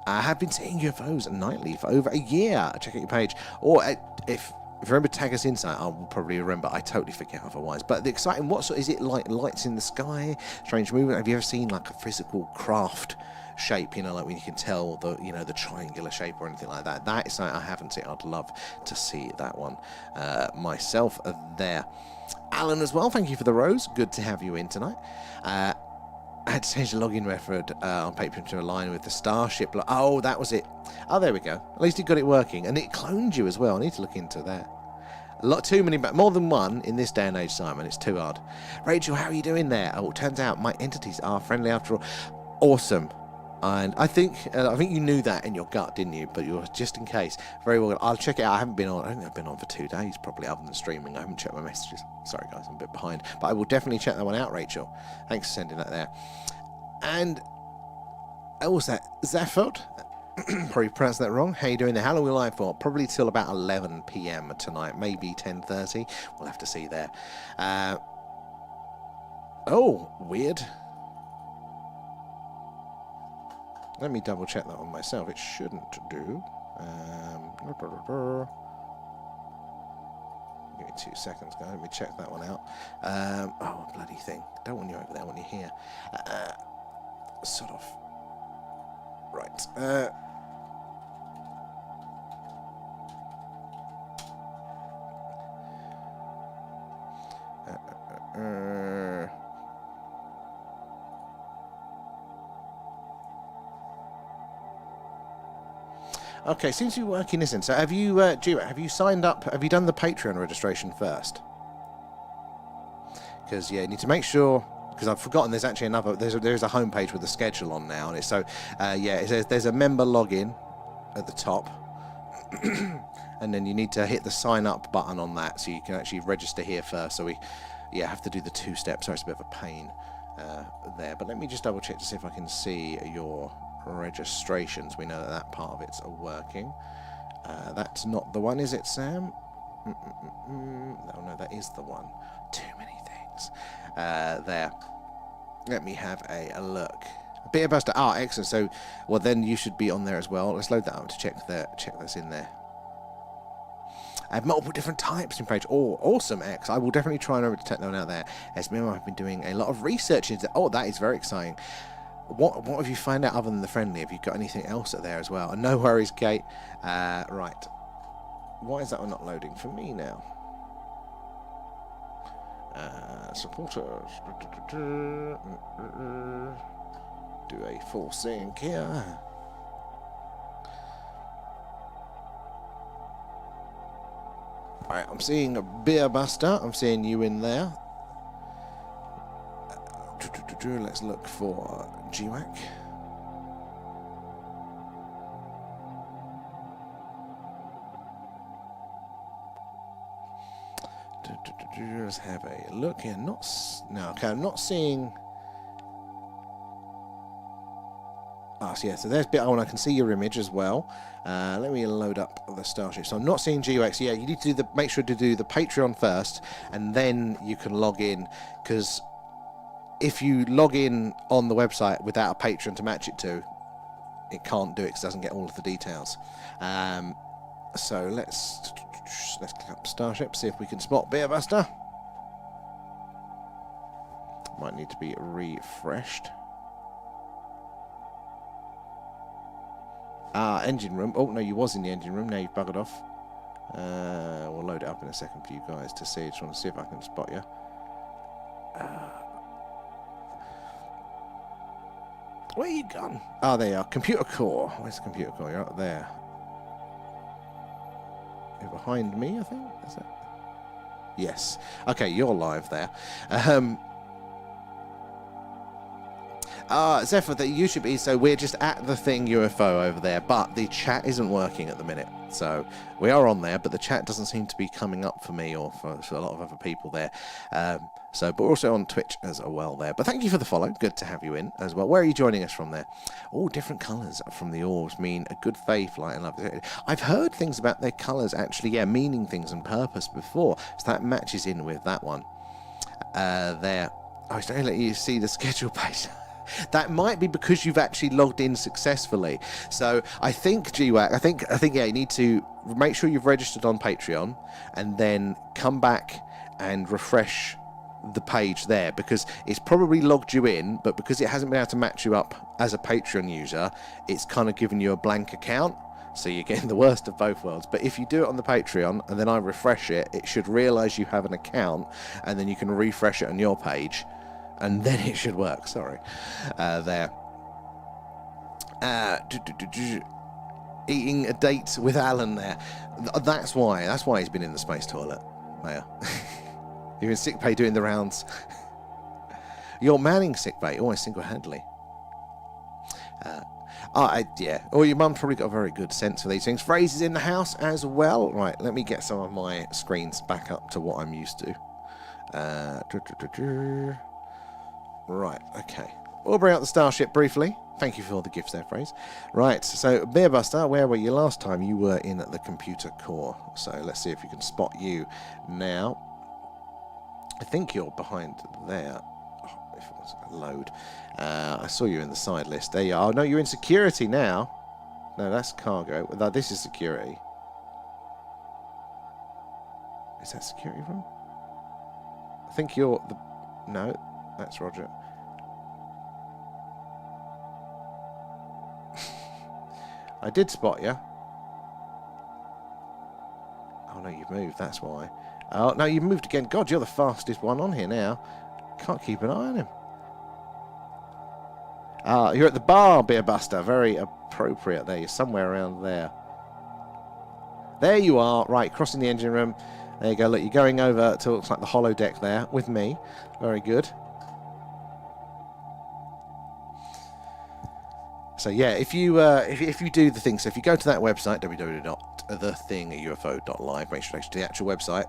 I have been seeing UFOs nightly for over a year. Check out your page, or if you remember, tag us inside. I will probably remember. I totally forget otherwise. But the exciting, what sort is it like? Lights in the sky, strange movement. Have you ever seen like a physical craft shape? You know, like when you can tell the, you know, the triangular shape or anything like that. That is something I haven't seen. I'd love to see that one myself there. Alan as well. Thank you for the rose. Good to have you in tonight. I had to change the login method on Patreon to align with the Starship. Oh, that was it. Oh, there we go. At least it got it working. And it cloned you as well. I need to look into that. A lot too many, more than one in this day and age, Simon. It's too hard. Rachel, how are you doing there? Oh, it turns out my entities are friendly after all. Awesome. And I think you knew that in your gut, didn't you? But you're just in case. Very well. I'll check it out. I think I've been on for 2 days, probably, other than streaming. I haven't checked my messages. Sorry, guys, I'm a bit behind. But I will definitely check that one out, Rachel. Thanks for sending that there. And what was that? Zaphod? Probably pronounced that wrong. How you doing there? How long are we live for? Probably till about 11 p.m. tonight. Maybe 10:30. We'll have to see there. Oh, weird. Let me double check that one myself. It shouldn't do. Give me 2 seconds, guys. Let me check that one out. Oh, bloody thing. Don't want you over there. I want you here. Sort of. Right. Okay, seems to be working, isn't it? So have you, have you signed up? Have you done the Patreon registration first? Because yeah, you need to make sure. Because I've forgotten, there's actually another. There's a homepage with the schedule on now, and it's so yeah. It says there's a member login at the top, and then you need to hit the sign up button on that, so you can actually register here first. So we, yeah, have to do the 2 steps. So it's a bit of a pain there. But let me just double check to see if I can see your registrations. We know that that part of it's working. That's not the one, is it, Sam? No, that is the one. Too many things. There. Let me have a look. Beta Buster. Ah, excellent. So, well, then you should be on there as well. Let's load that up to check that's in there. I have multiple different types in page. Oh, awesome, X. I will definitely try and remember to take that one out there. As me and I've been doing a lot of research into. Oh, that is very exciting. What have you found out other than the friendly? Have you got anything else there as well? No worries, Kate. Right. Why is that one not loading for me now? Supporters. Do a full sync here. Right, I'm seeing a Beer Buster. I'm seeing you in there. Let's look for GWAC. Let's have a look here. No, okay, I'm not seeing. So yeah, so there's bit. Oh, and I can see your image as well. Let me load up the Starship. So I'm not seeing GUX. Yeah, you need to do make sure to do the Patreon first, and then you can log in. Because if you log in on the website without a Patreon to match it to, it can't do it because it doesn't get all of the details. So let's click up Starship, see if we can spot Beerbuster. Might need to be refreshed. Engine room. Oh, no, you was in the engine room. Now you've buggered off. We'll load it up in a second for you guys to see. Just want to see if I can spot you. Where you gone? Oh, there you are. Computer core. Where's the computer core? You're up there. You're behind me, I think. Is it? Yes. Okay, you're live there. Zephyr, that you should be. So we're just at the thing UFO over there, but the chat isn't working at the minute. So we are on there, but the chat doesn't seem to be coming up for me or for a lot of other people there. But we're also on Twitch as well there. But thank you for the follow. Good to have you in as well. Where are you joining us from there? All different colours from the orbs mean a good faith, light and love. I've heard things about their colours actually, meaning things and purpose before. So that matches in with that one. There. I was trying to let you see the schedule page. That might be because you've actually logged in successfully. So I think GWAC, I think you need to make sure you've registered on Patreon and then come back and refresh the page there, because it's probably logged you in, but because it hasn't been able to match you up as a Patreon user, it's kind of given you a blank account. So you're getting the worst of both worlds. But if you do it on the Patreon and then I refresh it, it should realise you have an account, and then you can refresh it on your page. And then it should work. Sorry. There. Eating a date with Alan there. That's why he's been in the space toilet, Maya. You're in sick bay doing the rounds. You're manning sick bay, almost single-handedly. Yeah. Or your mum's probably got a very good sense for these things. Phrases in the house as well. Right, let me get some of my screens back up to what I'm used to. Right, okay. We'll bring out the Starship briefly. Thank you for the gifts there, Phrase. Right, so Beerbuster, where were you last time? You were in the computer core. So let's see if we can spot you now. I think you're behind there. Oh, if it was a load. I saw you in the side list. There you are. Oh, no, you're in security now. No, that's cargo. No, this is security. Is that security room? I think you're the... No. That's Roger. I did spot you. Oh no, you've moved, that's why. Oh no, you've moved again. God, you're the fastest one on here now. Can't keep an eye on him. You're at the bar, Beerbuster. Very appropriate there. You're somewhere around there. There you are. Right, crossing the engine room. There you go. Look, you're going over to, looks like the holodeck there with me. Very good. So yeah, if you do the thing, so if you go to that website, www.thethingufo.live, make sure to the actual website.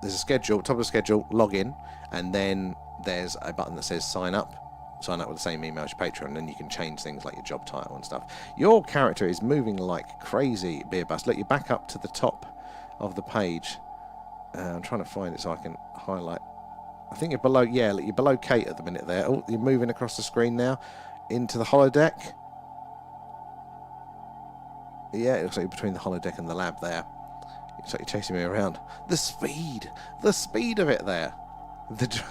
There's a schedule, top of the schedule, log in, and then there's a button that says sign up. Sign up with the same email as your Patreon, and then you can change things like your job title and stuff. Your character is moving like crazy, Beerbust. Look, you're back up to the top of the page. I'm trying to find it so I can highlight. I think you're below, you're below Kate at the minute there. Oh, you're moving across the screen now into the holodeck. Yeah, it looks like you're between the holodeck and the lab there. It's like you're chasing me around. The speed of it there. The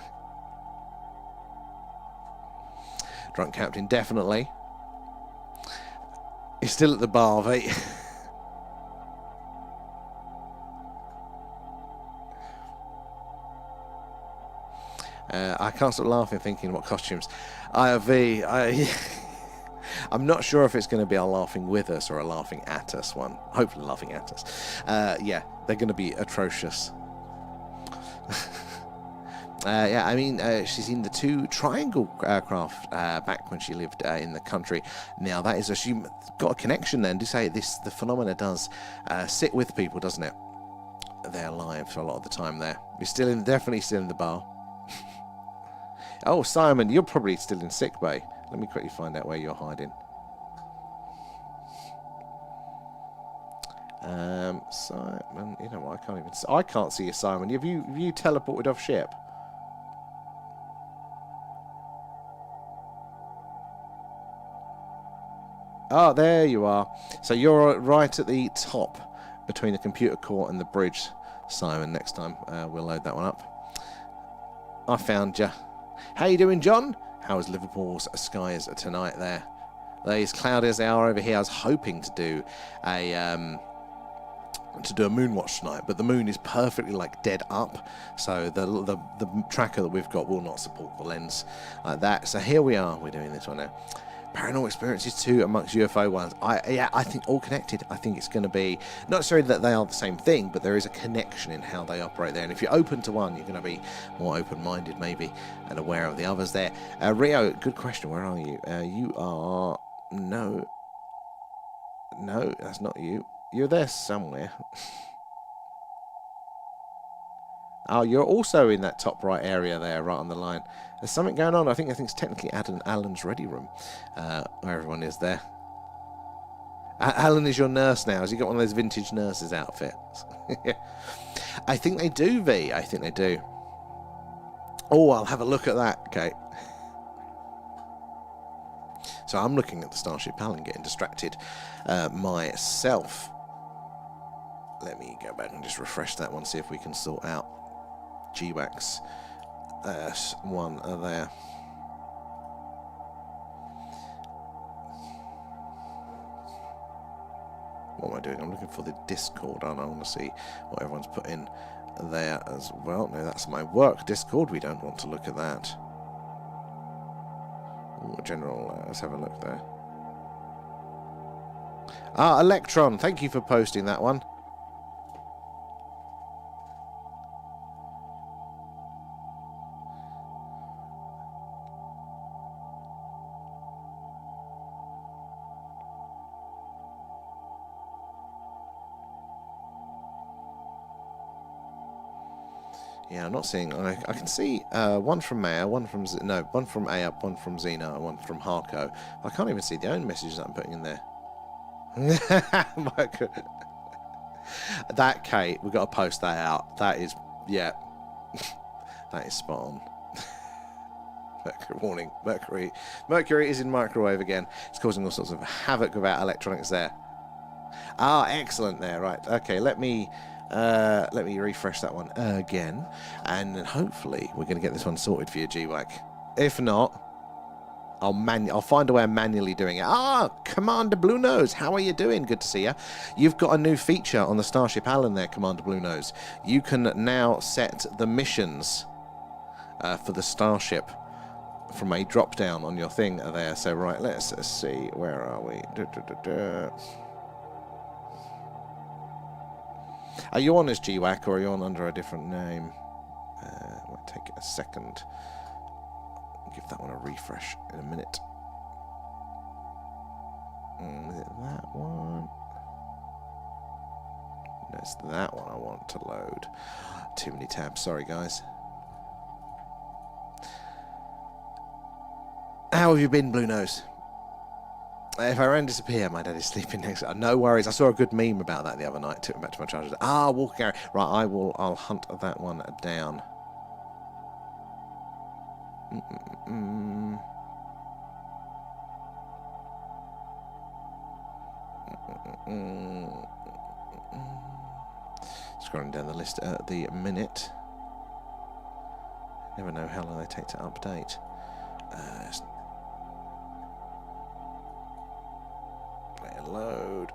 drunk captain, definitely. He's still at the bar, mate. I can't stop laughing thinking what costumes. I'm not sure if it's going to be a laughing with us or a laughing at us one. Hopefully laughing at us. They're going to be atrocious. Yeah, I mean, she's in the 2 triangle craft back when she lived in the country. Now, that is she got a connection then. To say the phenomena does sit with people, doesn't it? They're alive for a lot of the time there. You're definitely still in the bar. Oh, Simon, you're probably still in sick bay. Let me quickly find out where you're hiding. Simon, you know what? I can't see you, Simon. Have you teleported off ship? Oh, there you are. So you're right at the top between the computer core and the bridge, Simon. Next time we'll load that one up. I found you. How you doing, John? How is Liverpool's skies tonight there? They're as cloudy as they are over here. I was hoping to do a moon watch tonight, but the moon is perfectly dead up, so the tracker that we've got will not support the lens like that. So here we are. We're doing this one now. Paranormal experiences too amongst UFO ones. I think all connected. I think it's going to be not necessarily that they are the same thing, but there is a connection in how they operate there. And if you're open to one, you're going to be more open-minded maybe and aware of the others there. Rio, good question. Where are you? You are no, that's not you. You're there somewhere. Oh, you're also in that top right area there, right on the line. There's something going on. I think it's technically Alan's ready room, where everyone is there. Alan is your nurse now. Has he got one of those vintage nurses outfits? I think they do, V. I think they do. Oh, I'll have a look at that. Okay. So I'm looking at the Starship Alan, getting distracted myself. Let me go back and just refresh that one, see if we can sort out GWAX one there. What am I doing? I'm looking for the Discord, and I want to see what everyone's put in there as well. No, that's my work Discord. We don't want to look at that. Ooh, general, let's have a look there. Ah, Electron, thank you for posting that one. Yeah, I'm not seeing. I can see one from Maya, one from one from Ayab, one from Xena, and one from Harko. I can't even see the own messages that I'm putting in there. That Kate, we've got to post that out. That is, yeah, that is spot on. Mercury warning. Mercury is in microwave again. It's causing all sorts of havoc with our electronics there. Ah, excellent there. Right. Okay. Let me refresh that one again, and then hopefully we're going to get this one sorted for you, GWAC. If not, I'll find a way of manually doing it. Ah, Commander Blue Nose, how are you doing? Good to see you. You've got a new feature on the Starship Alan there, Commander Blue Nose. You can now set the missions for the Starship from a drop down on your thing there. So right, let's see, where are we? Are you on as GWAC or are you on under a different name? Might take a second. Give that one a refresh in a minute. Is it that one? No, it's that one I want to load. Too many tabs. Sorry, guys. How have you been, Blue Nose? If I ran disappear, my dad is sleeping next. No worries. I saw a good meme about that the other night. Took him back to my childhood. Ah, walking area. Right, I'll hunt that one down. Scrolling down the list at the minute. Never know how long they take to update. Let it load.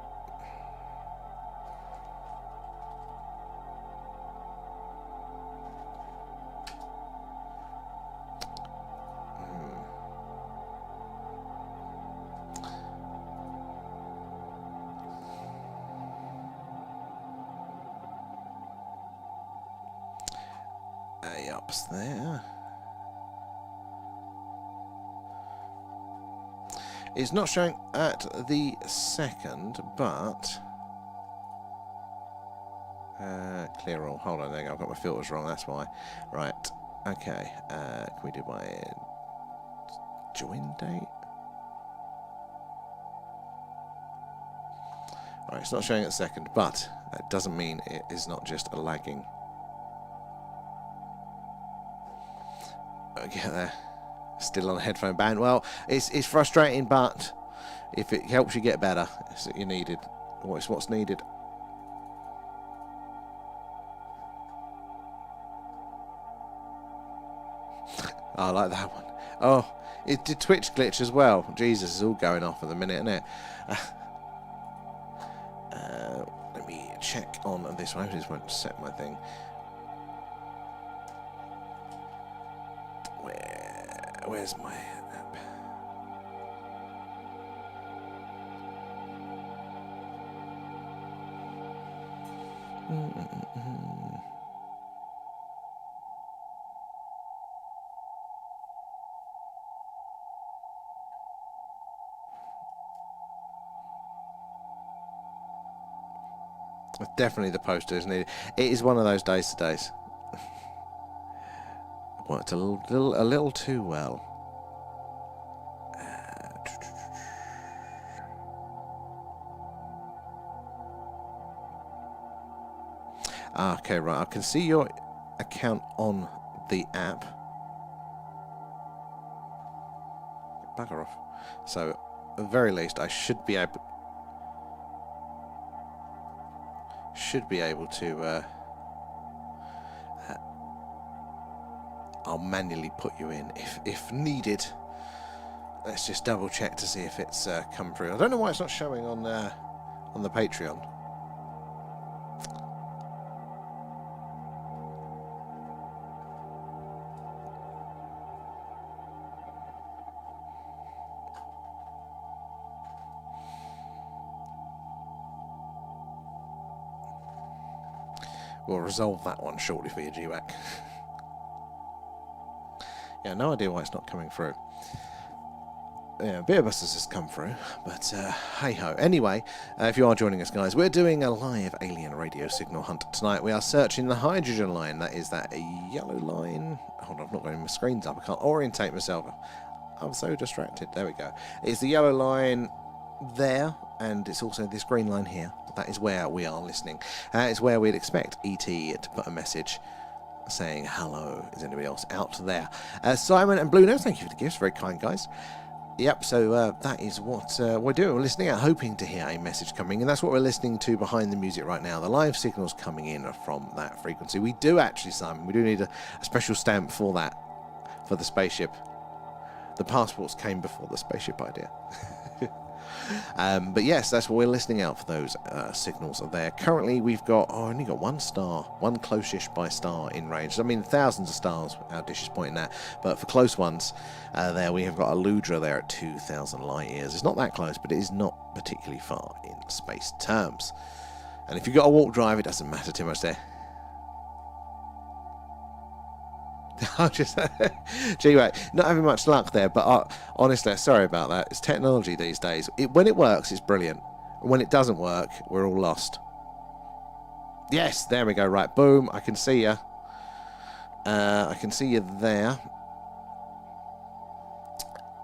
Up's there. It's not showing at the second, but clear all. Hold on, there you go. I've got my filters wrong. That's why. Right. Okay. Can we do my join date? Right. It's not showing at the second, but that doesn't mean it is not just a lagging. Get there. Still on a headphone ban. Well, it's frustrating, but if it helps you get better, it's what you needed. Or it's what's needed. I like that one. Oh, it did Twitch glitch as well. Jesus, it's all going off at the minute, isn't it? Let me check on this one. I just won't set my thing. Where's my app? Definitely the poster is needed. It is one of those days to days. Worked a little too well. Okay, right. I can see your account on the app. Bugger off. So, at the very least, I should be able to. I'll manually put you in if needed. Let's just double check to see if it's come through. I don't know why it's not showing on the Patreon. We'll resolve that one shortly for you, GWAC. Yeah, no idea why it's not coming through. Yeah, Beerbusters has come through, but hey-ho. Anyway, if you are joining us, guys, we're doing a live alien radio signal hunt tonight. We are searching the hydrogen line. That is that yellow line. Hold on, I've not got my screens up. I can't orientate myself. I'm so distracted. There we go. It's the yellow line there, and it's also this green line here. That is where we are listening. It's where we'd expect ET to put a message saying hello. Is anybody else out there? Simon and Blue Nose, thank you for the gifts. Very kind, guys. Yep, so that is what we're doing. We're listening out, hoping to hear a message coming, and that's what we're listening to behind the music right now. The live signals coming in from that frequency. We do actually, Simon, we do need a special stamp for that, for the spaceship. The passports came before the spaceship idea. But yes, that's what we're listening out for, those signals are there. Currently, we've got, only got one star, one close-ish by star in range. I mean, thousands of stars, our dish is pointing at, but for close ones, there we have got a Ludra there at 2,000 light years. It's not that close, but it is not particularly far in space terms. And if you've got a warp drive, it doesn't matter too much there. I just, gee, wait, not having much luck there, but honestly, sorry about that. It's technology these days. When it works, it's brilliant. When it doesn't work, we're all lost. Yes, there we go. Right, boom. I can see you. I can see you there.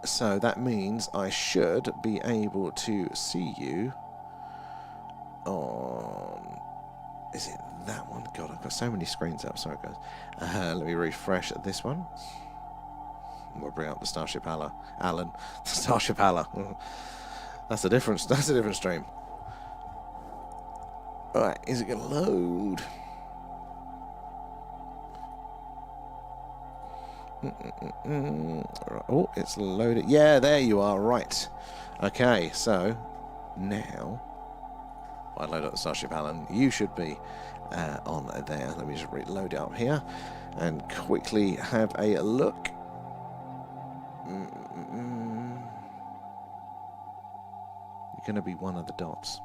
So that means I should be able to see you on. Is it that one? God, I've got so many screens up. Sorry, guys. Let me refresh this one. We'll bring up the Starship Alan. The Starship Alan. That's a different stream. Alright, is it going to load? Oh, it's loaded. Yeah, there you are. Right. Okay, so now I load up the Starship Alan. You should be on there. Let me just reload it up here and quickly have a look. You're going to be one of the dots.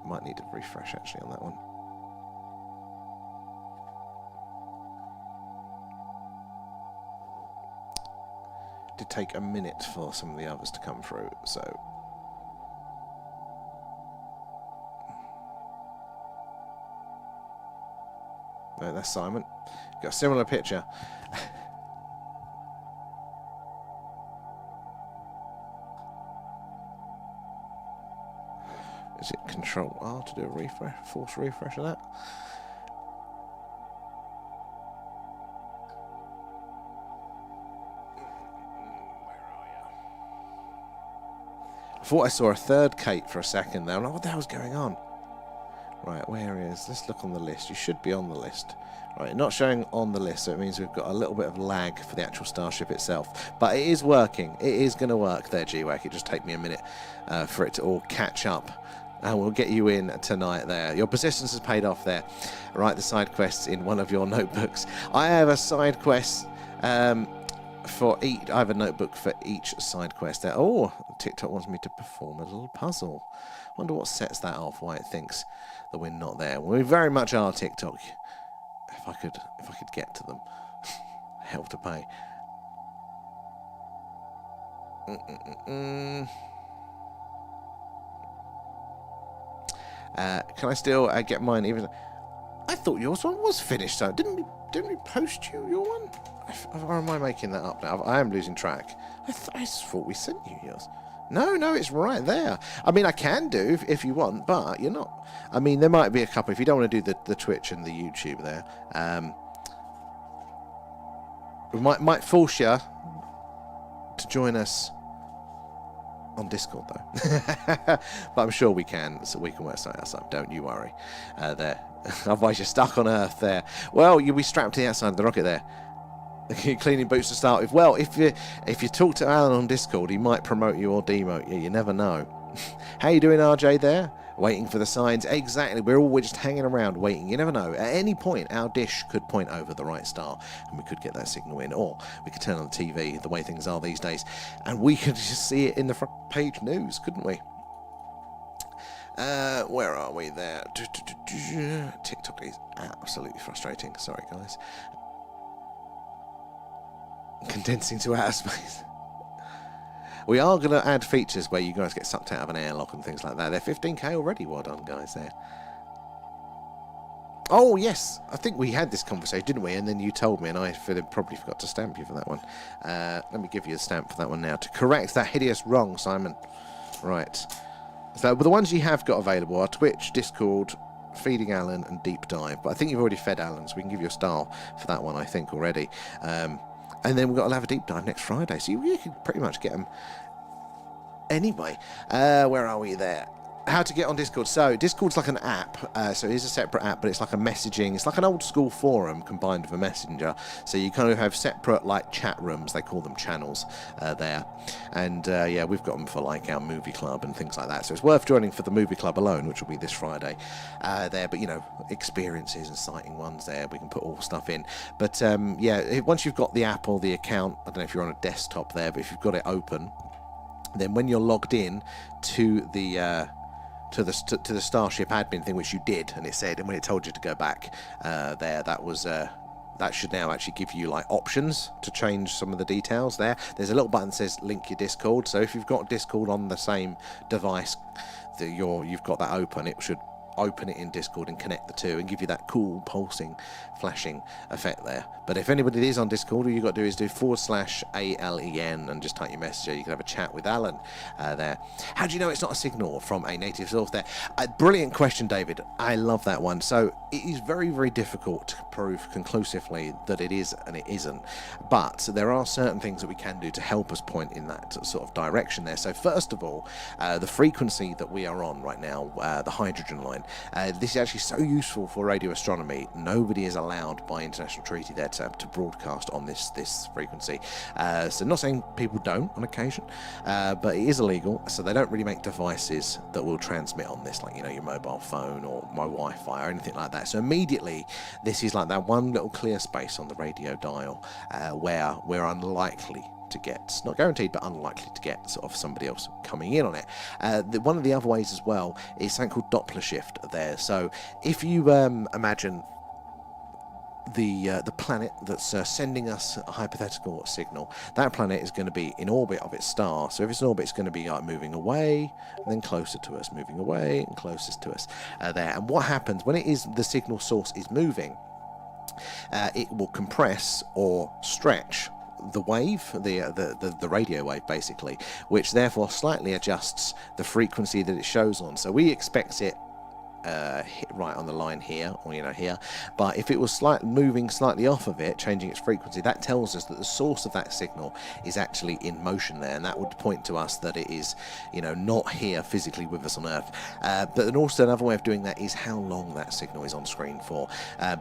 Might need to refresh actually on that one. did take a minute for some of the others to come through, so... No, that's Simon. Got a similar picture. Is it Control R to do a refresh, force refresh of that? I thought I saw a third Kate for a second there. I'm like, what the hell's going on? Right, where is... Let's look on the list. You should be on the list. Right, not showing on the list, so it means we've got a little bit of lag for the actual starship itself. But it is working. It is going to work there, GWAC. It just take me a minute for it to all catch up. And we'll get you in tonight there. Your persistence has paid off there. Write the side quests in one of your notebooks. I have a side quest for each. I have a notebook for each side quest there. Oh, TikTok wants me to perform a little puzzle. Wonder what sets that off, why it thinks that we're not there. We very much are, TikTok. If I could get to them. Hell to pay. Can I still get mine? Even I thought yours one was finished. So didn't we post your one? Or am I making that up now? I am losing track. I thought we sent you yours. No, it's right there. I mean, I can do if you want, but you're not. I mean, there might be a couple. If you don't want to do the Twitch and the YouTube there, we might force you to join us on Discord, though. But I'm sure we can, so we can work something else up. Don't you worry. There. Otherwise, you're stuck on Earth there. Well, you'll be strapped to the outside of the rocket there. Cleaning boots to start with. Well, if you talk to Alan on Discord, he might promote you or demote you. You never know. How you doing, RJ? There, waiting for the signs. Exactly. We're just hanging around waiting. You never know. At any point, our dish could point over the right star, and we could get that signal in, or we could turn on the TV. The way things are these days, and we could just see it in the front page news, couldn't we? Where are we there? TikTok is absolutely frustrating. Sorry, guys. Condensing to outer space. We are going to add features where you guys get sucked out of an airlock and things like that. They're 15k already. Well done, guys, there. Oh, yes. I think we had this conversation, didn't we? And then you told me, and I probably forgot to stamp you for that one. Let me give you a stamp for that one now to correct that hideous wrong, Simon. Right. So the ones you have got available are Twitch, Discord, Feeding Alan, and Deep Dive. But I think you've already fed Alan, so we can give you a star for that one, I think, already. And then we've got to have a deep dive next Friday. So you can pretty much get them anyway. Where are we there? How to get on Discord. So Discord's like an app. So it is a separate app, but it's like a messaging. It's like an old school forum combined with a messenger. So you kind of have separate like chat rooms. They call them channels there. And yeah, we've got them for like our movie club and things like that. So it's worth joining for the movie club alone, which will be this Friday there. But you know, experiences and sighting ones there. We can put all stuff in. But yeah, once you've got the app or the account, I don't know if you're on a desktop there, but if you've got it open, then when you're logged in to the Starship admin thing, which you did, and it said, and when it told you to go back there, that was that should now actually give you like options to change some of the details there. There's a little button that says link your Discord, so if you've got Discord on the same device that you've got that open, it should open it in Discord and connect the two and give you that cool pulsing flashing effect there. But if anybody is on Discord, all you've got to do is do /ALEN and just type your message. You can have a chat with Alan there. How do you know it's not a signal from a native source there? Brilliant question, David. I love that one. So it is very, very difficult to prove conclusively that it is and it isn't. But there are certain things that we can do to help us point in that sort of direction there. So first of all, the frequency that we are on right now, the hydrogen line, this is actually so useful for radio astronomy. Nobody is allowed by international treaty there to broadcast on this frequency. So not saying people don't on occasion, but it is illegal, so they don't really make devices that will transmit on this, like, you know, your mobile phone or my Wi-Fi or anything like that. So immediately, this is like that one little clear space on the radio dial where we're unlikely to get, not guaranteed, but unlikely to get sort of somebody else coming in on it. One of the other ways as well is something called Doppler shift there. So if you imagine the planet that's sending us a hypothetical signal, that planet is going to be in orbit of its star. So if it's in orbit, it's going to be like moving away and then closer to us, moving away and closest to us there. And what happens when it is the signal source is moving, it will compress or stretch the wave, the radio wave basically, which therefore slightly adjusts the frequency that it shows on. So we expect it hit right on the line here, or here, but if it was moving slightly off of it, changing its frequency, that tells us that the source of that signal is actually in motion there, and that would point to us that it is not here physically with us on Earth. But then also another way of doing that is how long that signal is on screen for,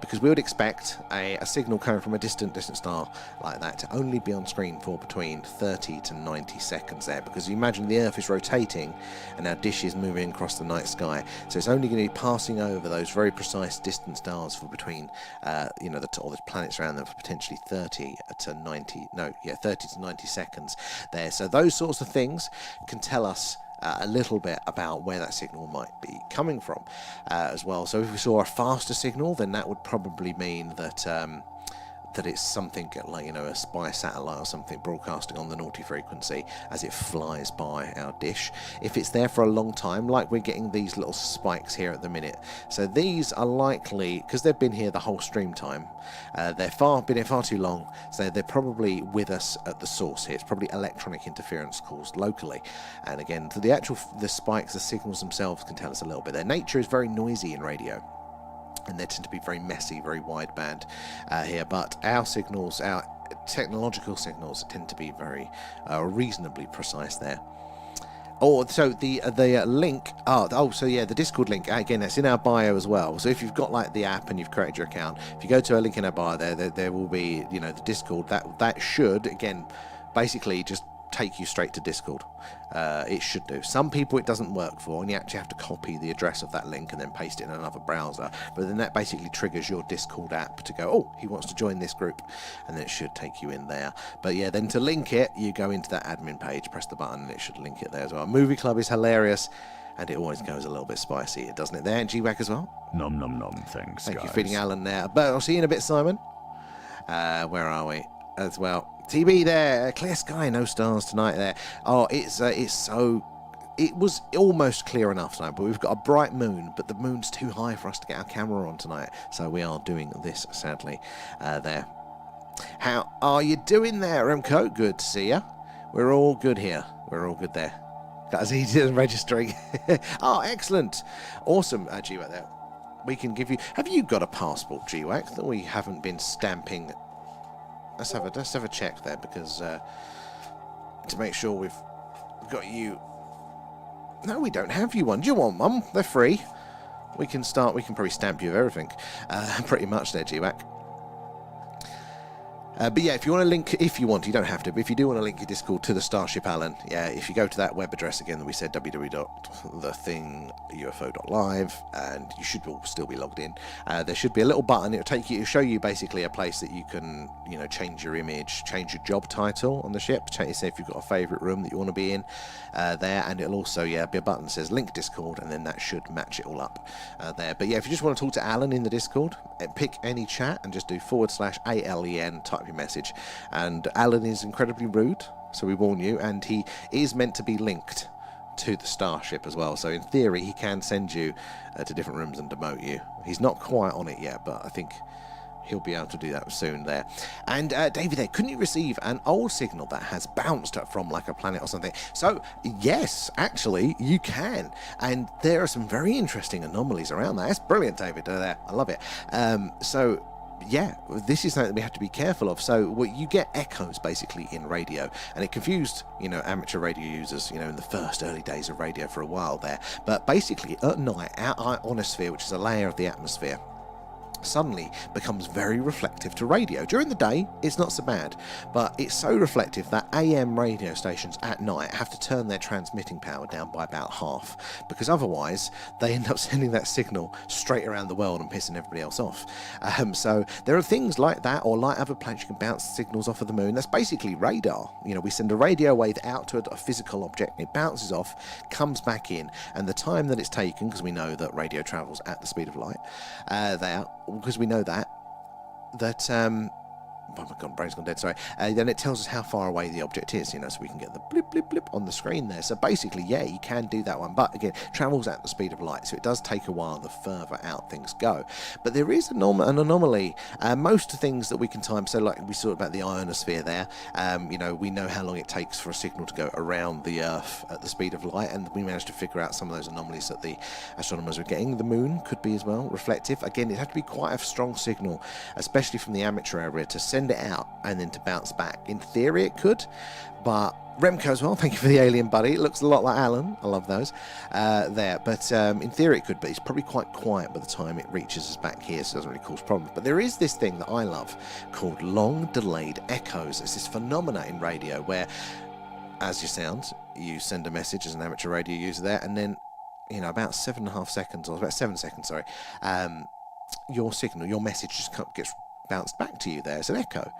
because we would expect a signal coming from a distant star like that to only be on screen for between 30 to 90 seconds there, because you imagine the Earth is rotating and our dish is moving across the night sky, so it's only going to be passing over those very precise distant stars for between the planets around them for potentially 30 to 90 seconds there. So those sorts of things can tell us a little bit about where that signal might be coming from as well. So if we saw a faster signal, then that would probably mean that it's something like a spy satellite or something broadcasting on the naughty frequency as it flies by our dish. If it's there for a long time, like we're getting these little spikes here at the minute, so these are likely, because they've been here the whole stream time, they've been here far too long, so they're probably with us at the source here. It's probably electronic interference caused locally, and again, the spikes, the signals themselves can tell us a little bit. Their nature is very noisy in radio, and they tend to be very messy, very wideband here. But our signals, our technological signals, tend to be very reasonably precise there. Oh, so the link. The Discord link again. That's in our bio as well. So if you've got like the app and you've created your account, if you go to a link in our bio, there will be the Discord. That should again basically just take you straight to Discord. It should do. Some people it doesn't work for, and you actually have to copy the address of that link and then paste it in another browser, but then that basically triggers your Discord app to go, oh, he wants to join this group, and then it should take you in there. But yeah, then to link it, you go into that admin page, press the button, and it should link it there as well. Movie Club is hilarious, and it always goes a little bit spicy, doesn't it there? And GWAC as well.
Nom nom nom, thanks,
Thank
guys.
you for feeding Alan there. But I'll see you in a bit, Simon. Where are we as well? TB there, clear sky, no stars tonight there. Oh, it was almost clear enough tonight, but we've got a bright moon, but the moon's too high for us to get our camera on tonight, so we are doing this, sadly, there. How are you doing there, Remco? Good to see you. We're all good here. We're all good there. Got as easy as registering. Oh, excellent. Awesome, GWAC there. We can give you... Have you got a passport, GWAC, that we haven't been stamping... Let's have a check there, because to make sure we've got you. No, we don't have you one. Do you want one? They're free. We can probably stamp you of everything, pretty much there, GWAC. But yeah, if you want to link, you don't have to, but if you do want to link your Discord to the Starship, Alan, yeah, if you go to that web address again that we said, www.thethingufo.live, and you should still be logged in, there should be a little button. It'll show you basically a place that you can, change your image, change your job title on the ship, say if you've got a favourite room that you want to be in there, and it'll also, be a button that says link Discord, and then that should match it all up there. But yeah, if you just want to talk to Alan in the Discord, pick any chat and just do /ALEN, type your message, and Alan is incredibly rude, so we warn you, and he is meant to be linked to the Starship as well, so in theory he can send you to different rooms and demote you. He's not quite on it yet, but I think he'll be able to do that soon there. And David there, couldn't you receive an old signal that has bounced from like a planet or something? So yes, actually you can, and there are some very interesting anomalies around that. That's brilliant, David there. I love it. So yeah, this is something that we have to be careful of. So you get echoes basically in radio, and it confused amateur radio users in the first early days of radio for a while there. But basically at night, our ionosphere, which is a layer of the atmosphere, suddenly becomes very reflective to radio. During the day it's not so bad, but it's so reflective that AM radio stations at night have to turn their transmitting power down by about half, because otherwise they end up sending that signal straight around the world and pissing everybody else off. So there are things like that, or like other planets, you can bounce signals off of the moon. That's basically radar. We send a radio wave out to a physical object, it bounces off, comes back in, and the time that it's taken, because we know that radio travels at the speed of light, because we know that, that oh my god, brain's gone dead, sorry. Then it tells us how far away the object is, you know, so we can get the blip, blip, blip on the screen there. So basically, yeah, you can do that one, but again, travels at the speed of light, so it does take a while the further out things go. But there is an anomaly. Most things that we can time, so like we saw about the ionosphere there, you know, we know how long it takes for a signal to go around the Earth at the speed of light, and we managed to figure out some of those anomalies that the astronomers were getting. The moon could be as well reflective. Again, it'd have to be quite a strong signal, especially from the amateur area, to send it out and then to bounce back. In theory it could, but Remco as well, thank you for the alien buddy, it looks a lot like Alan, I love those there, but in theory it could, but it's probably quite quiet by the time it reaches us back here, so it doesn't really cause problems. But there is this thing that I love called long delayed echoes. It's this phenomena in radio where, as you sound, you send a message as an amateur radio user there, and then, you know, about 7.5 seconds, or about 7 seconds, sorry, your signal, your message just gets bounced back to you there as an echo.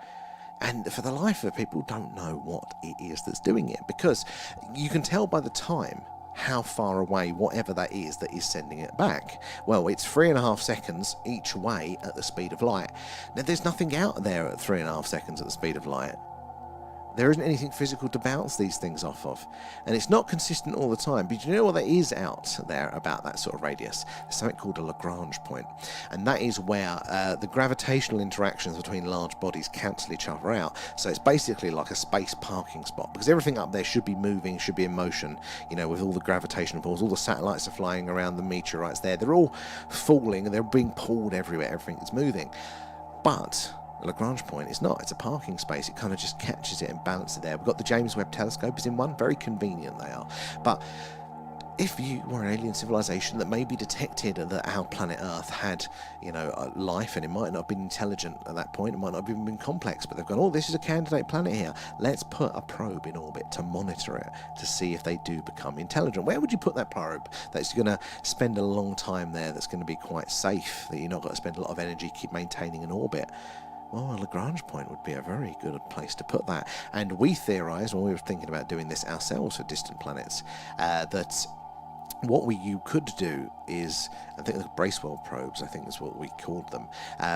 And for the life of it, people don't know what it is that's doing it, because you can tell by the time how far away whatever that is sending it back. Well, it's 3.5 seconds each way at the speed of light. Now, there's nothing out there at 3.5 seconds at the speed of light. There isn't anything physical to bounce these things off of, and it's not consistent all the time. But you know what there is out there about that sort of radius? There's something called a Lagrange point, and that is where the gravitational interactions between large bodies cancel each other out. So it's basically like a space parking spot, because everything up there should be moving, should be in motion, you know, with all the gravitational pulls. All the satellites are flying around, the meteorites there, they're all falling and they're being pulled everywhere, everything is moving. But the Lagrange point is not. It's a parking space. It kind of just catches it and balances it there. We've got the James Webb Telescope is in one. Very convenient they are. But if you were an alien civilization that maybe detected that our planet Earth had, you know, life, and it might not have been intelligent at that point, it might not have even been complex, but they've gone, oh, this is a candidate planet here. Let's put a probe in orbit to monitor it, to see if they do become intelligent. Where would you put that probe that's going to spend a long time there, that's going to be quite safe, that you're not going to spend a lot of energy keep maintaining an orbit? Well, a Lagrange point would be a very good place to put that. And we theorised, when we were thinking about doing this ourselves for distant planets, that what you could do is, I think the Bracewell probes, I think is what we called them.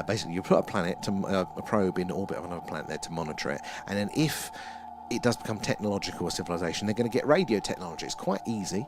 Basically, you put a probe in orbit of another planet there to monitor it, and then if it does become technological, a civilization, they're going to get radio technology. It's quite easy.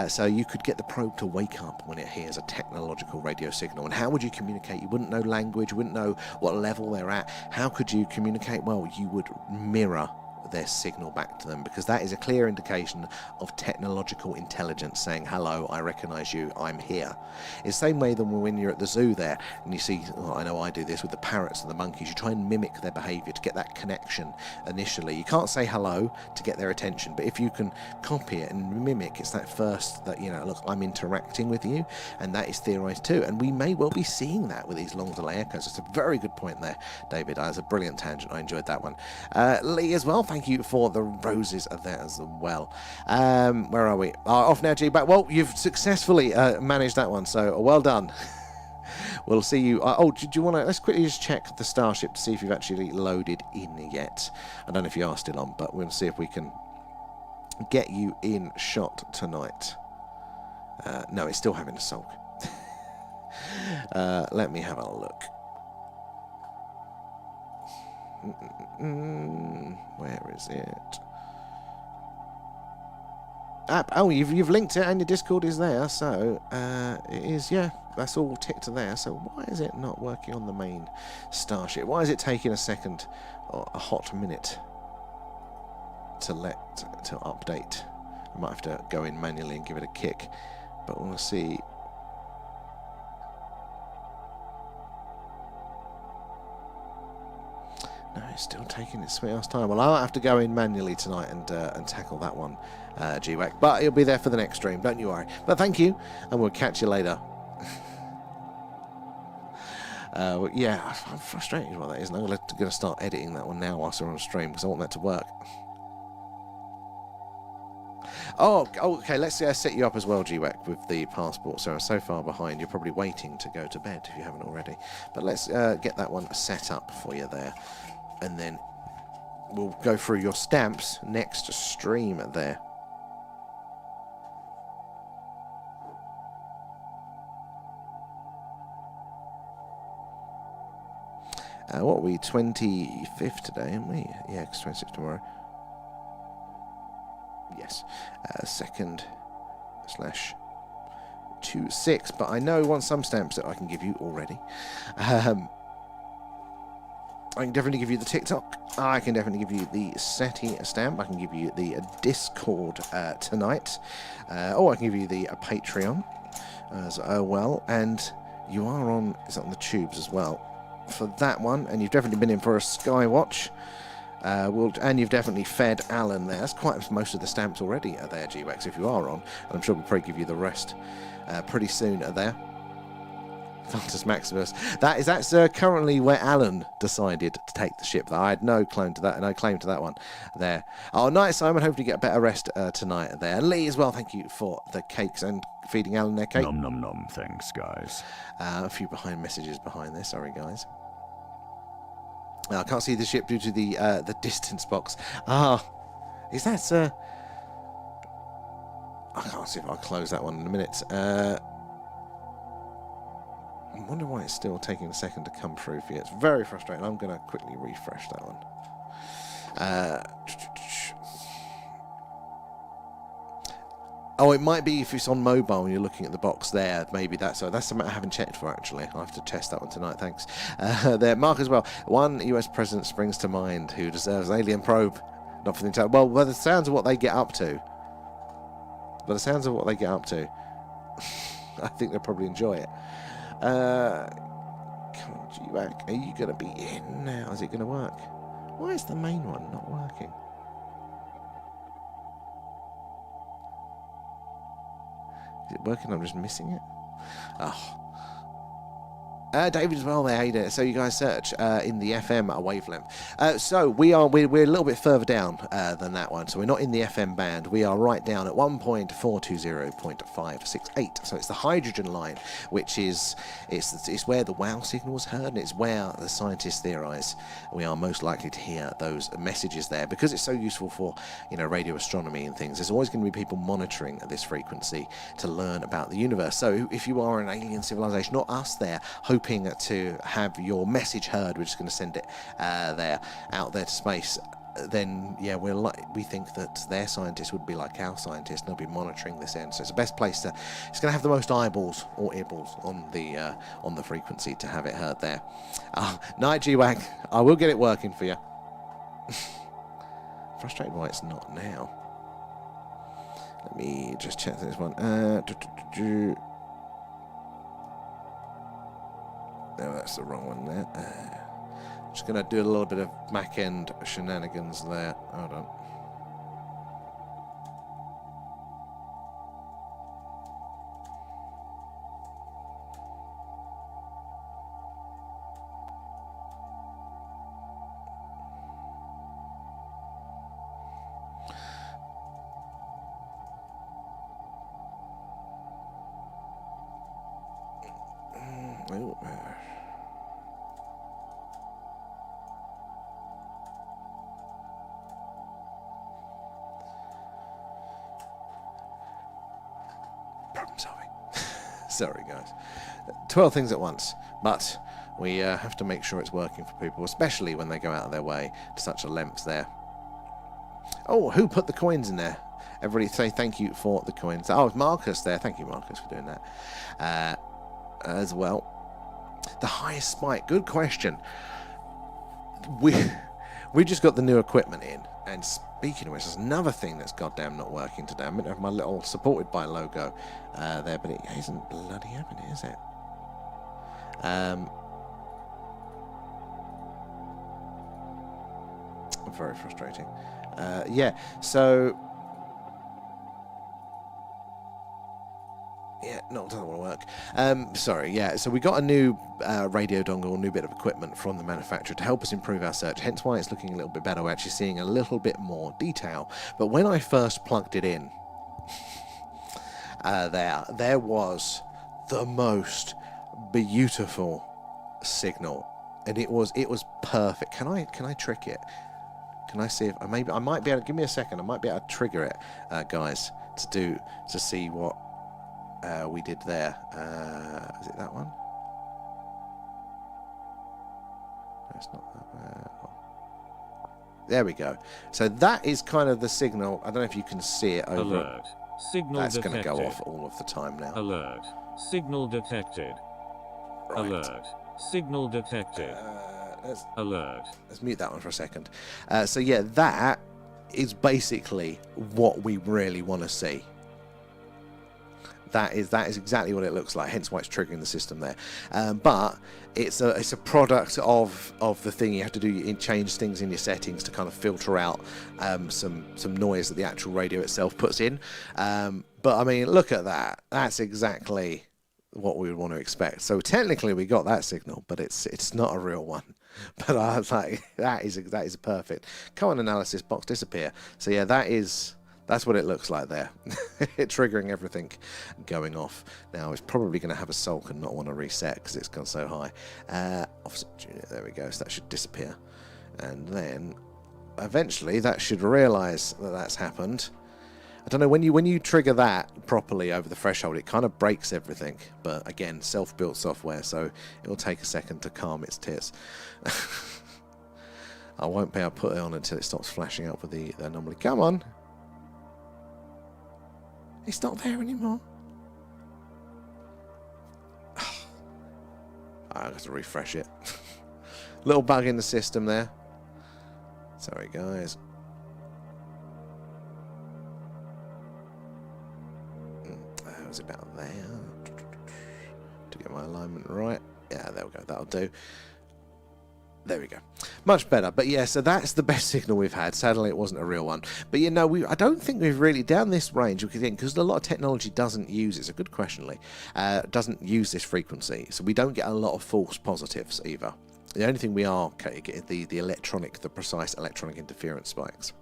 So you could get the probe to wake up when it hears a technological radio signal. And how would you communicate? You wouldn't know language, you wouldn't know what level they're at. How could you communicate? Well, you would mirror their signal back to them, because that is a clear indication of technological intelligence saying, hello, I recognise you, I'm here. It's the same way than when you're at the zoo there and you see, oh, I know I do this with the parrots and the monkeys, you try and mimic their behaviour to get that connection initially. You can't say hello to get their attention, but if you can copy it and mimic, it's that first that, you know, look, I'm interacting with you, and that is theorised too. And we may well be seeing that with these long delay echoes. It's a very good point there, David. That's a brilliant tangent. I enjoyed that one. Lee as well, thank you for the roses there as well. Where are we? Off now, G-Back. Well, you've successfully managed that one, so well done. We'll see you. Do you want to? Let's quickly just check the Starship to see if you've actually loaded in yet. I don't know if you are still on, but we'll see if we can get you in shot tonight. No, it's still having a sulk. Let me have a look. Where is it? Oh, you've linked it and your Discord is there, so it is, yeah, that's all ticked there. So why is it not working on the main Starship? Why is it taking a second or a hot minute to update? I might have to go in manually and give it a kick, but we'll see. No, it's still taking its sweet ass time. Well, I'll have to go in manually tonight and tackle that one, G-Wack. But it'll be there for the next stream, don't you worry. But thank you, and we'll catch you later. Yeah, I'm frustrated with that, isn't it? I'm going to start editing that one now whilst we're on stream, because I want that to work. Oh, okay, let's set you up as well, G-Wack, with the passport. So I'm so far behind, you're probably waiting to go to bed if you haven't already. But let's get that one set up for you there. And then we'll go through your stamps next stream there. What are we, 25th today, aren't we? Yeah, it's 26th tomorrow. Yes. 2nd/26. But I know want some stamps that I can give you already. I can definitely give you the TikTok. I can definitely give you the SETI stamp. I can give you the Discord tonight. I can give you the Patreon as well. And you are on, is on the tubes as well for that one. And you've definitely been in for a Skywatch. And you've definitely fed Alan there. That's quite most of the stamps already are there, G-Wax, if you are on. And I'm sure we'll probably give you the rest pretty soon there. Fantas Maximus. That's currently where Alan decided to take the ship. I had no claim to that, one there. Oh, night, Simon. Hopefully you get a better rest tonight there. Lee as well. Thank you for the cakes and feeding Alan their cake.
Nom nom nom. Thanks, guys.
A few messages behind this. Sorry, guys. I can't see the ship due to the distance box. Is that I can't see if I'll close that one in a minute. I wonder why it's still taking a second to come through for you. It's very frustrating. I'm going to quickly refresh that one. It might be if it's on mobile and you're looking at the box there. Maybe that's something I haven't checked for, actually. I'll have to test that one tonight. Thanks. There, Mark as well. One US president springs to mind who deserves an alien probe. Not for the entire... Well, by the sounds of what they get up to. I think they'll probably enjoy it. Come on, G-Wack. Are you going to be in now? Is it going to work? Why is the main one not working? Is it working? I'm just missing it. Oh. David as well there, hey there. So you guys search in the FM wavelength. So we're a little bit further down than that one. So we're not in the FM band. We are right down at 1.420.568. So it's the hydrogen line, which is it's where the WOW signal was heard, and it's where the scientists theorize we are most likely to hear those messages there, because it's so useful for radio astronomy and things. There's always going to be people monitoring this frequency to learn about the universe. So if you are an alien civilization, not us there, hoping to have your message heard, we're just going to send it out there to space. Then we think that their scientists would be like our scientists, and they'll be monitoring this end. So it's the best place to. It's going to have the most eyeballs or earballs on the frequency to have it heard there. Night, G-Wag. I will get it working for you. Frustrated why it's not now. Let me just check this one. No, that's the wrong one there. Just going to do a little bit of back-end shenanigans there. Hold on. Problem solving. Sorry, guys. 12 things at once, but we have to make sure it's working for people, especially when they go out of their way to such a length there. Oh, who put the coins in there? Everybody say thank you for the coins. Oh, Marcus there. Thank you, Marcus, for doing that as well. The highest spike. Good question. We just got the new equipment in, and speaking of which, there's another thing that's goddamn not working today. I'm going to have my little supported by logo there, but it isn't bloody happening, is it? Very frustrating. So... Yeah, no, it doesn't want to work. So we got a new radio dongle, a new bit of equipment from the manufacturer to help us improve our search, hence why it's looking a little bit better. We're actually seeing a little bit more detail. But when I first plugged it in, there was the most beautiful signal, and it was perfect. Can I trick it? Can I see if I might be able to, give me a second, I might be able to trigger it, guys, to see what we did there. Is it that one? That's not that bad. There we go. So that is kind of the signal. I don't know if you can see it over.
Alert. Signal
That's
detected.
going to go off all of the time now.
Alert. Signal detected.
Right.
Alert. Signal detected. Alert.
Let's mute that one for a second. So yeah, that is basically what we really want to see. That is exactly what it looks like. Hence why it's triggering the system there. But it's a product of the thing you have to do. You change things in your settings to kind of filter out some noise that the actual radio itself puts in. But I mean, look at that. That's exactly what we would want to expect. So technically we got that signal, but it's not a real one. But I was like, that is perfect. Come on, analysis box, disappear. So yeah, that's what it looks like there. It triggering everything going off. Now it's probably going to have a sulk and not want to reset because it's gone so high. Offset unit, there we go. So that should disappear, and then eventually that should realise that that's happened. I don't know, when you trigger that properly over the threshold, it kind of breaks everything. But again, self-built software, so it will take a second to calm its tits. I won't be able to put it on until it stops flashing up with the anomaly. Come on. It's not there anymore. I have to refresh it. Little bug in the system there. Sorry, guys. It was about there. To get my alignment right. Yeah, there we go. That'll do. There we go. Much better. But yeah, so that's the best signal we've had. Sadly, it wasn't a real one. But you know, I don't think we've really, down this range, because a lot of technology doesn't use, it's a good question, Lee, doesn't use this frequency. So we don't get a lot of false positives either. The only thing we are getting the precise electronic interference spikes.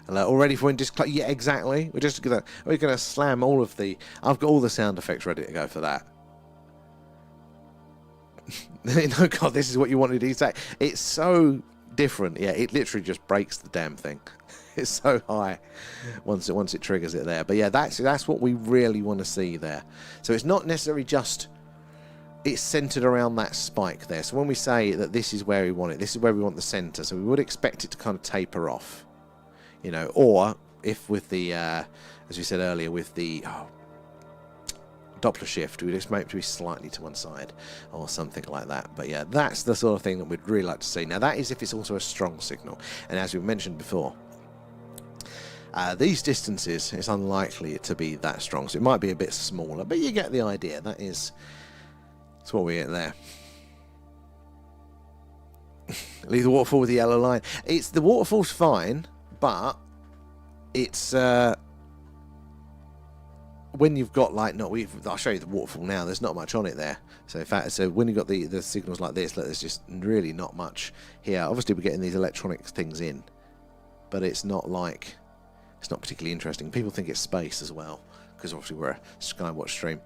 All ready for yeah, exactly. We're gonna slam all of the. I've got all the sound effects ready to go for that. No, God, this is what you wanted to say. It's so different. Yeah, it literally just breaks the damn thing. It's so high once it triggers it there. But yeah, that's what we really want to see there. So it's not necessarily just. It's centered around that spike there. So when we say that this is where we want it, this is where we want the center. So we would expect it to kind of taper off. You know, or if with the, as we said earlier, with the Doppler shift, we'd expect it to be slightly to one side or something like that. But yeah, that's the sort of thing that we'd really like to see. Now, that is if it's also a strong signal. And as we mentioned before, these distances, it's unlikely to be that strong. So it might be a bit smaller, but you get the idea. That's what we get there. Leave the waterfall with the yellow line. The waterfall's fine. But it's when you've got I'll show you the waterfall now. There's not much on it there. So in fact, when you've got the signals like this, there's just really not much here. Obviously, we're getting these electronic things in, but it's not particularly interesting. People think it's space as well because obviously we're a skywatch stream.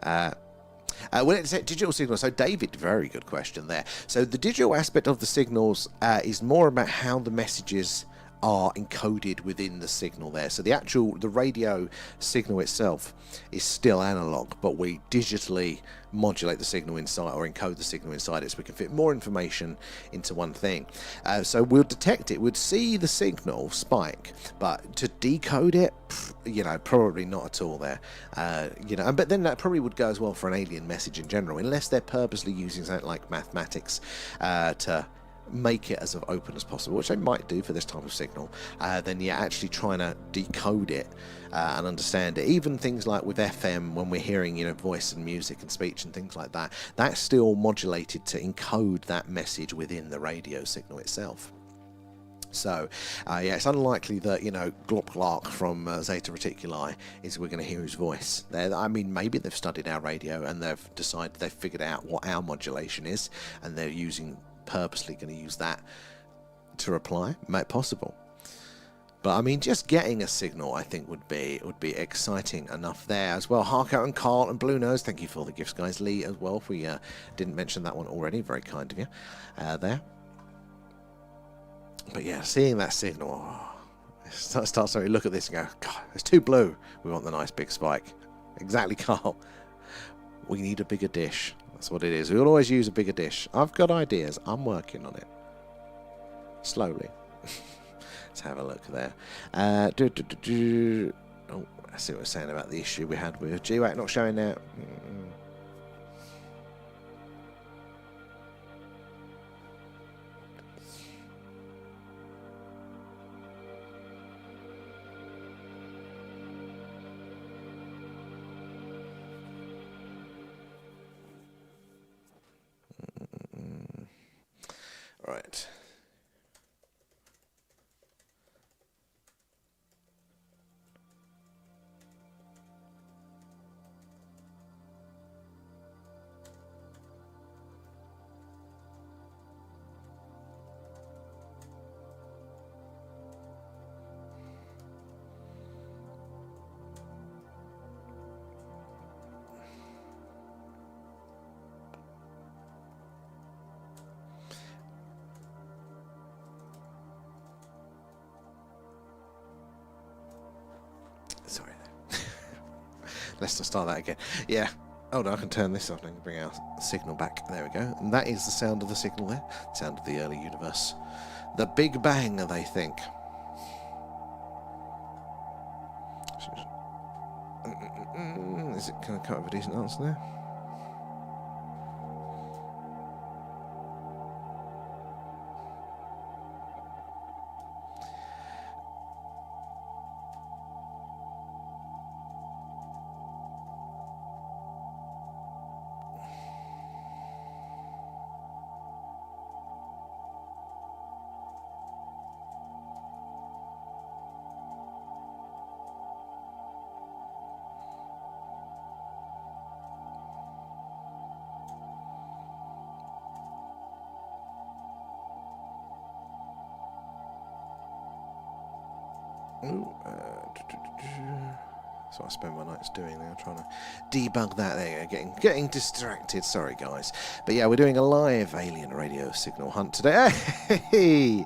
Well, it's a digital signal. So, David, very good question there. So, the digital aspect of the signals is more about how the messages are encoded within the signal there. So the radio signal itself is still analog, but we digitally modulate the signal inside, or encode the signal inside it, so we can fit more information into one thing. So we'll detect it, we'd see the signal spike, but to decode it, probably not at all there. But then that probably would go as well for an alien message in general, unless they're purposely using something like mathematics to make it as open as possible, which they might do for this type of signal. Then you're actually trying to decode it and understand it. Even things like with FM, when we're hearing voice and music and speech and things like that, that's still modulated to encode that message within the radio signal itself. So, yeah, it's unlikely that, Glop Glop from Zeta Reticuli we're going to hear his voice. I mean, maybe they've studied our radio and they've figured out what our modulation is, and they're purposely going to use that to reply. Possible. But I mean, just getting a signal, I think, would be exciting enough there as well. Harko and Carl and Blue Nose, thank you for the gifts, guys. Lee as well, if we didn't mention that one already, very kind of you there. But yeah, seeing that signal, look at this and go, God, it's too blue. We want the nice big spike. Exactly, Carl. We need a bigger dish. That's what it is. We'll always use a bigger dish. I've got ideas. I'm working on it. Slowly. Let's have a look there. Oh, I see what we're saying about the issue we had with GWAC not showing there. Right. Sorry. Let's just start that again. Yeah. Oh no, I can turn this off and bring our signal back. There we go. And that is the sound of the signal there. Sound of the early universe. The Big Bang, they think. Is it going to come up with a decent answer there? So I spend my nights doing now, trying to debug that. There you go, getting distracted. Sorry, guys. But yeah, we're doing a live alien radio signal hunt today. Hey!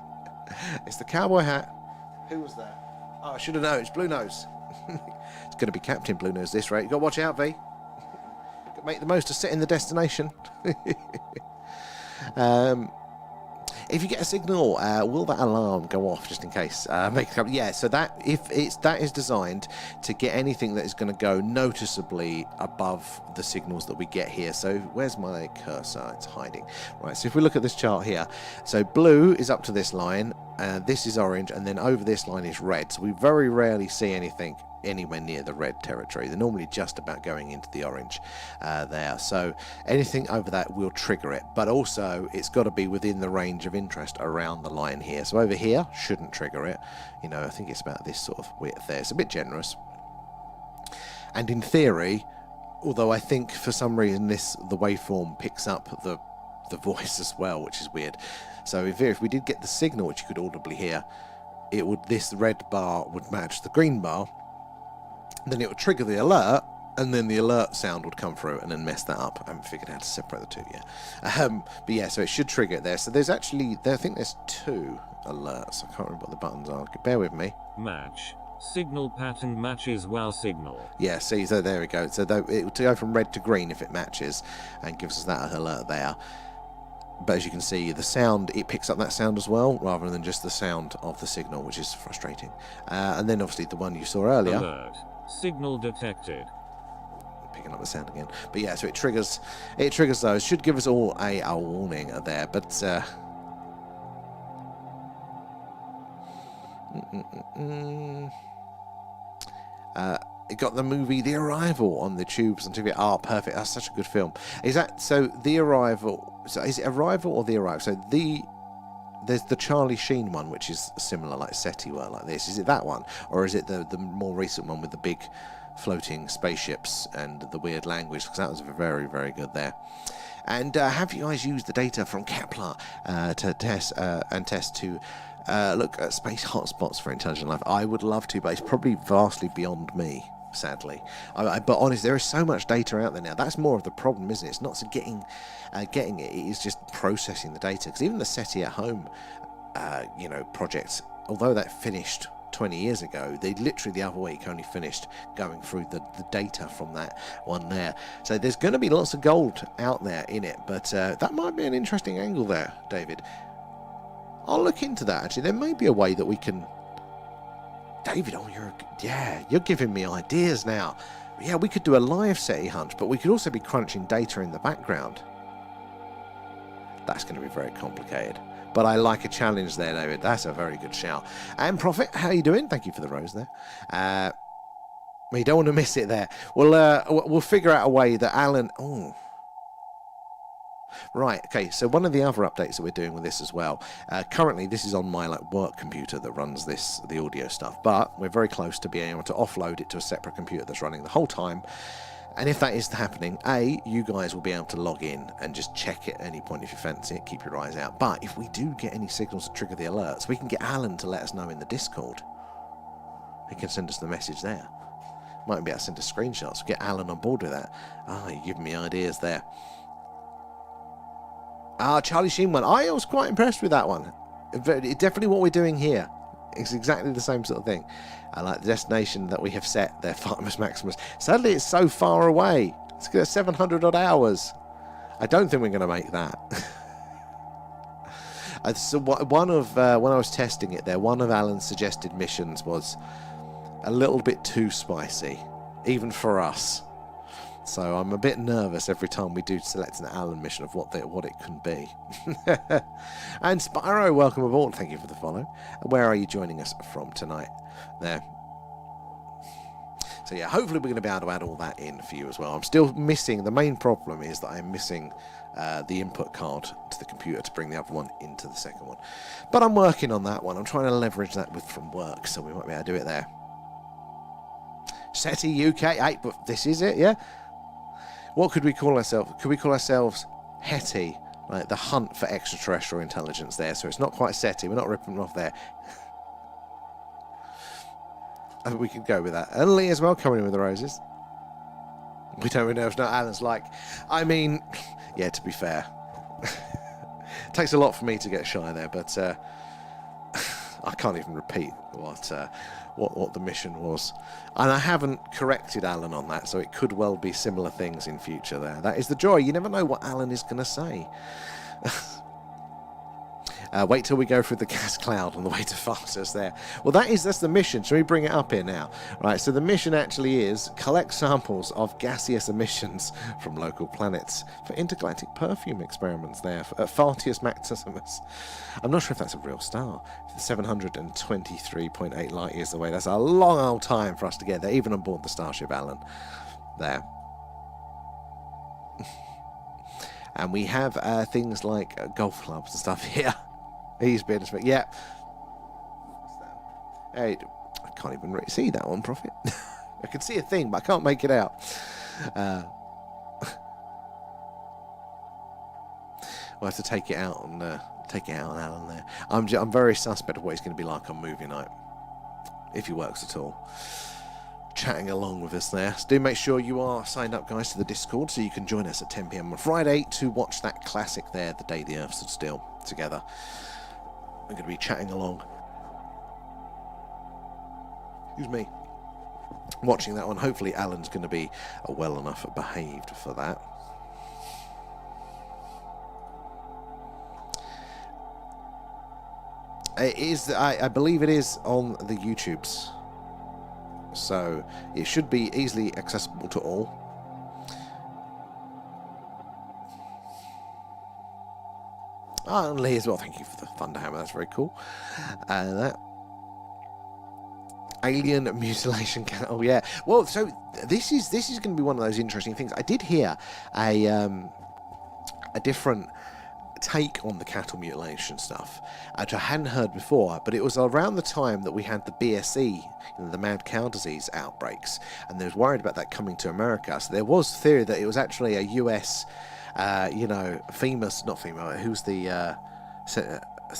It's the cowboy hat. Who was that? Oh, I should have known. It's Blue Nose. It's going to be Captain Blue Nose this rate. You've got to watch out, V. Make the most of setting the destination. If you get a signal, will that alarm go off just in case? Yeah, so that is designed to get anything that is going to go noticeably above the signals that we get here. So where's my cursor? It's hiding. Right, so if we look at this chart here, so blue is up to this line, this is orange, and then over this line is red. So we very rarely see anything anywhere near the red territory. They're normally just about going into the orange there. So anything over that will trigger it, but also it's got to be within the range of interest around the line here. So over here shouldn't trigger it. You know, I think it's about this sort of width there. It's a bit generous. And in theory, although I think for some reason the waveform picks up the voice as well, which is weird. So if we did get the signal, which you could audibly hear, this red bar would match the green bar. Then it would trigger the alert, and then the alert sound would come through and then mess that up. I haven't figured out how to separate the two yet. But yeah, so it should trigger it there. So there's actually, I think there's 2 alerts. I can't remember what the buttons are. Bear with me.
Match. Signal pattern matches WOW signal.
Yeah, see, so there we go. So it would go from red to green if it matches and gives us that alert there. But as you can see, the sound, it picks up that sound as well, rather than just the sound of the signal, which is frustrating. And then obviously the one you saw earlier.
Alert. Signal detected.
Picking up the sound again. But yeah, so it triggers those. Should give us all a warning there. But it got the movie The Arrival on the tubes on TV. Oh, perfect. That's such a good film. Is that so? The Arrival. So is it Arrival or The Arrival? So there's the Charlie Sheen one, which is similar, like SETI were like this. Is it that one, or is it the more recent one with the big floating spaceships and the weird language? Because that was very, very good there. And have you guys used the data from Kepler to test to look at space hotspots for intelligent life? I would love to, but it's probably vastly beyond me, sadly. But honestly, there is so much data out there now. That's more of the problem, isn't it? It's not getting it. It is just processing the data. Because even the SETI at home, project, although that finished 20 years ago. They literally the other week only finished going through the data from that one there. So there's going to be lots of gold out there in it, but that might be an interesting angle there, David. I'll look into that, actually. There may be a way that we can... David, oh, you're giving me ideas now. Yeah, we could do a live SETI hunt, but we could also be crunching data in the background. That's going to be very complicated. But I like a challenge there, David. That's a very good shout. And Prophet, how you doing? Thank you for the rose there. You don't want to miss it there. We'll figure out a way that Alan... Oh. Right, okay, so one of the other updates that we're doing with this as well, currently this is on my work computer that runs the audio stuff, but we're very close to being able to offload it to a separate computer that's running the whole time. And if that is happening, you guys will be able to log in and just check it at any point if you fancy it, keep your eyes out. But if we do get any signals to trigger the alerts, we can get Alan to let us know in the Discord. He can send us the message there. Might be able to send us screenshots, get Alan on board with that. You're giving me ideas there. Charlie Sheen one. I was quite impressed with that one. Definitely what we're doing here. It's exactly the same sort of thing. I like the destination that we have set there, Farmus Maximus. Sadly, it's so far away. It's got 700 odd hours. I don't think we're going to make that. So one of when I was testing it there, one of Alan's suggested missions was a little bit too spicy, even for us. So I'm a bit nervous every time we do select an Alan mission of what it can be. And Spyro, welcome aboard. Thank you for the follow. Where are you joining us from tonight? There. So yeah, hopefully we're going to be able to add all that in for you as well. I'm still missing, the main problem is that I'm missing the input card to the computer to bring the other one into the second one. But I'm working on that one. I'm trying to leverage that from work, so we might be able to do it there. SETI UK 8, but this is it, yeah? What could we call ourselves? Could we call ourselves HETI, like the hunt for extraterrestrial intelligence there? So it's not quite SETI, we're not ripping them off there. I think we could go with that. And Lee as well, coming in with the roses. We don't really know if not Alan's like. I mean, yeah, to be fair. It takes a lot for me to get shy there, but I can't even repeat what the mission was. And I haven't corrected Alan on that, so it could well be similar things in future there. That is the joy. You never know what Alan is going to say. Wait till we go through the gas cloud on the way to Farsus there. Well, that's the mission. Shall we bring it up here now? Right, so the mission actually is collect samples of gaseous emissions from local planets for intergalactic perfume experiments there at Fartius Maximus. I'm not sure if that's a real star. 723.8 light years away. That's a long old time for us to get there, even on board the Starship Alan. There. And we have things like golf clubs and stuff here. He's been, yeah. Hey, I can't even really see that one, Prophet. I can see a thing, but I can't make it out. We'll have to take it out on Alan there. I'm very suspect of what he's going to be like on movie night, if he works at all. Chatting along with us there. So do make sure you are signed up, guys, to the Discord so you can join us at 10 PM on Friday to watch that classic there, The Day the Earth Stood Still, together. I'm going to be chatting along. Excuse me. Watching that one. Hopefully Alan's going to be well enough behaved for that. It is, I believe it is on the YouTubes. So it should be easily accessible to all. And Lee as well, thank you for the Thunder Hammer, that's very cool. That alien mutilation can, oh yeah. Well, so this is going to be one of those interesting things. I did hear a different take on the cattle mutilation stuff, which I hadn't heard before, but it was around the time that we had the BSE, the mad cow disease outbreaks, and they was worried about that coming to America. So there was theory that it was actually a US, who's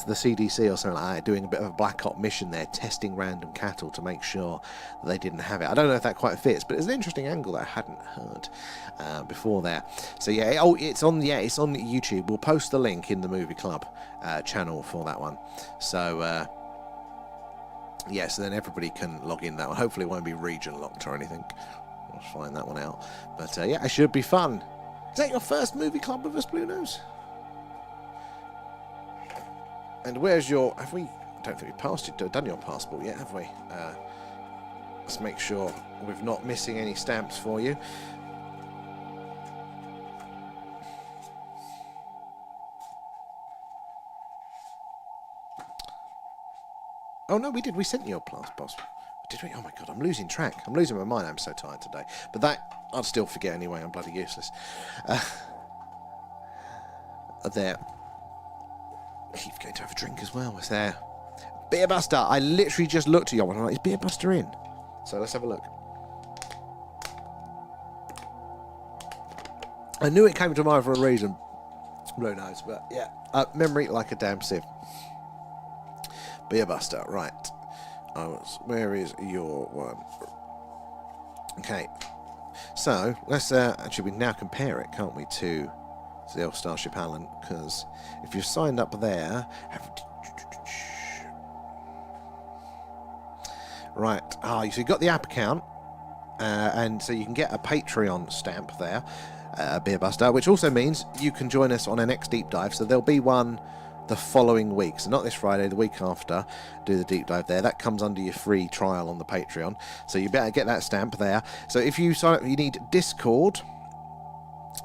the CDC or something like that, doing a bit of a black op mission there, testing random cattle to make sure that they didn't have it. I don't know if that quite fits, but it's an interesting angle that I hadn't heard before there. So yeah, it's on YouTube. We'll post the link in the Movie Club channel for that one. So Yeah, so then everybody can log in that one. Hopefully it won't be region locked or anything. I'll find that one out. But yeah, it should be fun. Is that your first movie club with us, Blue Nose? And where's your... Have we... I don't think we've done your passport yet, have we? Let's make sure we're not missing any stamps for you. Oh, no, we did. We sent you your passport. Did we? Oh, my God, I'm losing track. I'm losing my mind. I'm so tired today. But that, I'll still forget anyway. I'm bloody useless. There. Keep going to have a drink as well. It's there. Beer Buster. I literally just looked at your one and I'm like, is Beer Buster in? So let's have a look. I knew it came to mind for a reason. Who knows? But yeah, memory like a damn sieve. Beer Buster, right. Where is your one? Okay. So let's actually we now compare it, can't we, to the old Starship Allen? Because if you've signed up there, right. So you've got the app account, and so you can get a Patreon stamp there, Beer Buster, which also means you can join us on our next deep dive. So there'll be one the following week, so not this Friday, the week after. Do the deep dive there. That comes under your free trial on the Patreon, so you better get that stamp there. So if you sign up, you need Discord,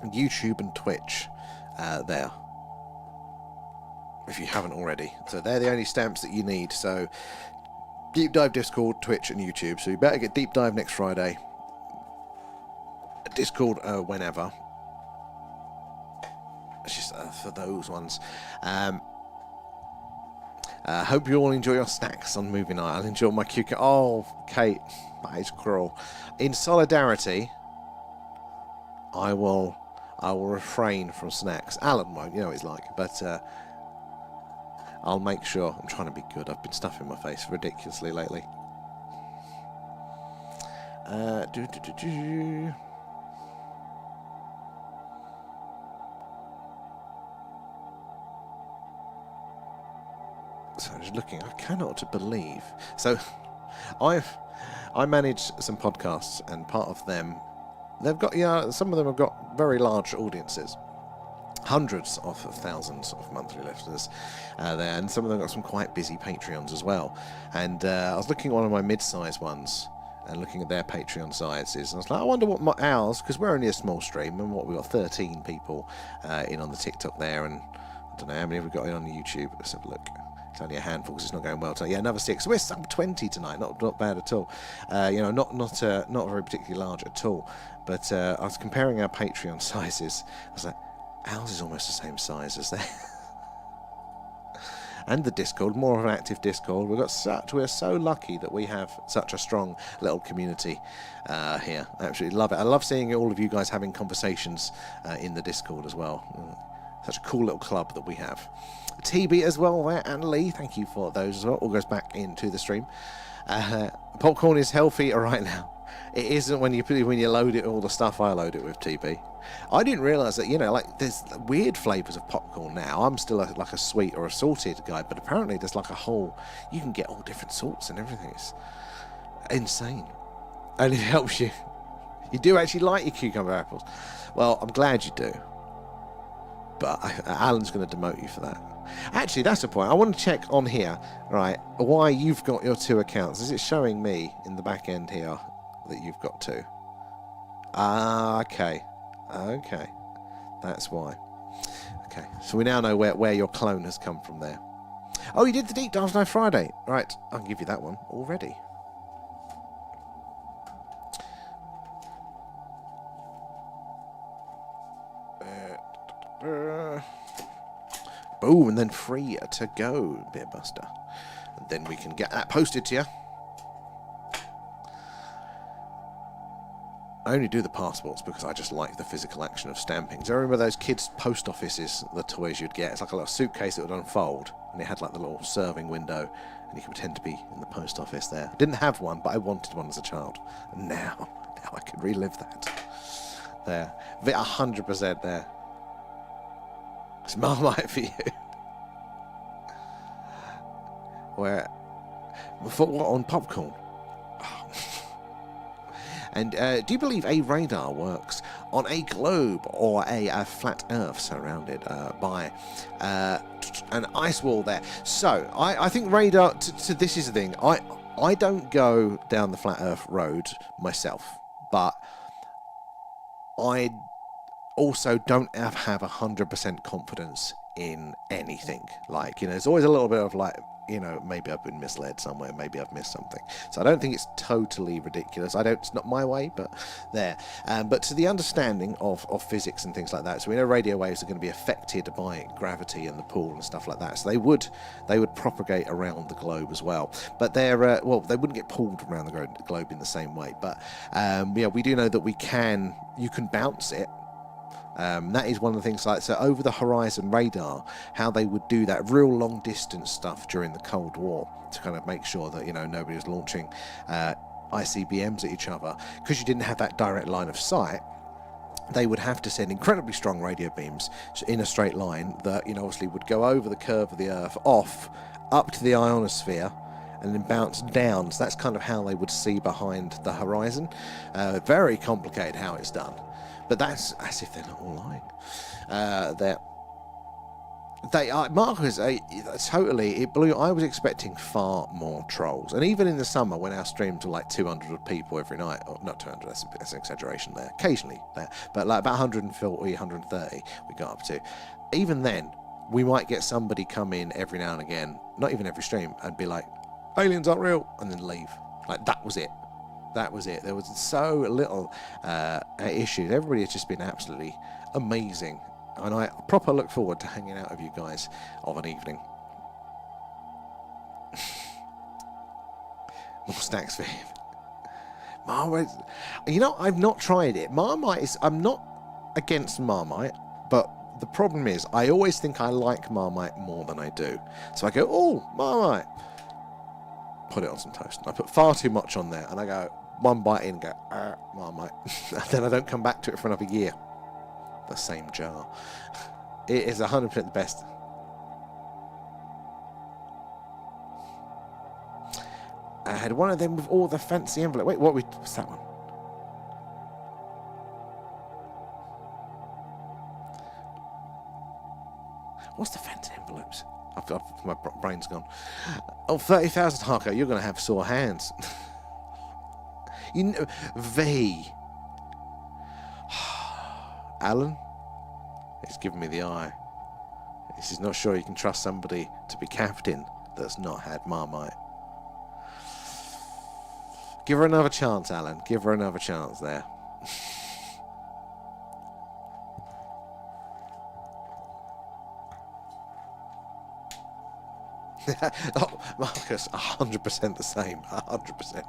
YouTube and Twitch there, if you haven't already. So they're the only stamps that you need. So deep dive, Discord, Twitch and YouTube. So you better get deep dive next Friday, Discord whenever. It's just for those ones. Hope you all enjoy your snacks on movie night. I'll enjoy my cucumber. Oh, Kate, that is cruel. In solidarity, I will refrain from snacks. Alan won't, you know what he's like, but I'll make sure. I'm trying to be good. I've been stuffing my face ridiculously lately. So I'm just looking. I cannot believe. So I manage some podcasts, and part of them, they've got some of them have got very large audiences, hundreds of thousands of monthly listeners there, and some of them got some quite busy Patreons as well. And I was looking at one of my mid-sized ones and looking at their Patreon sizes, and I was like, I wonder what ours, because we're only a small stream, and we've got 13 people in on the TikTok there, and I don't know how many we've got in on the YouTube. Let's have a look. It's only a handful because it's not going well tonight. Yeah, another 6. So we're sub 20 tonight. Not bad at all. Not very particularly large at all. But I was comparing our Patreon sizes. I was like, ours is almost the same size as theirs. And the Discord, more of an active Discord. We're so lucky that we have such a strong little community here. I absolutely love it. I love seeing all of you guys having conversations in the Discord as well. Such a cool little club that we have. TB as well there, and Lee, thank you for those as well. All goes back into the stream. Popcorn is healthy right now. It isn't when you load it all the stuff I load it with, TB. I didn't realise that, there's weird flavours of popcorn now. I'm still like a sweet or a salted guy, but apparently there's like a whole, you can get all different sorts and everything. It's insane. And it helps you. You do actually like your cucumber apples. Well, I'm glad you do. But Alan's going to demote you for that. Actually, that's the point. I want to check on here, right, why you've got your 2 accounts. Is it showing me in the back end here that you've got 2? Okay. Okay. That's why. Okay. So we now know where your clone has come from there. Oh, you did the deep dive last Friday. Right. I'll give you that one already. Boom, and then free to go, Beer Buster. And then we can get that posted to you. I only do the passports because I just like the physical action of stamping. Do you remember those kids' post offices, the toys you'd get? It's like a little suitcase that would unfold, and it had like the little serving window, and you could pretend to be in the post office there. I didn't have one, but I wanted one as a child. And now I can relive that. There. 100% there. It's Marmite for you. Where For what, on popcorn? And do you believe a radar works on a globe or a flat Earth surrounded by an ice wall there? So I think radar. This is the thing. I don't go down the flat Earth road myself, but I also don't have 100% confidence in anything. Like, there's always a little bit of like, maybe I've been misled somewhere, maybe I've missed something. So I don't think it's totally ridiculous. It's not my way, but there. But to the understanding of physics and things like that, so we know radio waves are going to be affected by gravity and the pull and stuff like that. So they would propagate around the globe as well. But they wouldn't get pulled around the globe in the same way. But we do know that you can bounce it. That is one of the things, like, so over the horizon radar, how they would do that real long distance stuff during the Cold War to kind of make sure that nobody was launching ICBMs at each other, because you didn't have that direct line of sight. They would have to send incredibly strong radio beams in a straight line that obviously would go over the curve of the Earth, up to the ionosphere, and then bounce down. So that's kind of how they would see behind the horizon. Very complicated how it's done. But that's as if they're not all lying. They are, Marcus, totally, it blew. I was expecting far more trolls. And even in the summer, when our streams were like 200 people every night, or not 200, that's an exaggeration there, occasionally there, but like about 140, 130 we got up to. Even then, we might get somebody come in every now and again, not even every stream, and be like, aliens aren't real, and then leave. Like, that was it. That was it. There was so little issues. Everybody has just been absolutely amazing. And I proper look forward to hanging out with you guys of an evening. More snacks for him. Marmite. I've not tried it. Marmite is... I'm not against Marmite, but the problem is I always think I like Marmite more than I do. So I go, oh, Marmite. Put it on some toast. I put far too much on there, and I go one bite in and go, Marmite. And then I don't come back to it for another year. The same jar. It is 100% the best. I had one of them with all the fancy envelope. Wait, what's that one? What's the fancy envelopes? My brain's gone. Oh, 30,000, Harko. You're going to have sore hands. V. Alan? He's giving me the eye. He's not sure you can trust somebody to be captain that's not had Marmite. Give her another chance, Alan. Give her another chance there. Oh, Marcus, 100% the same. 100%.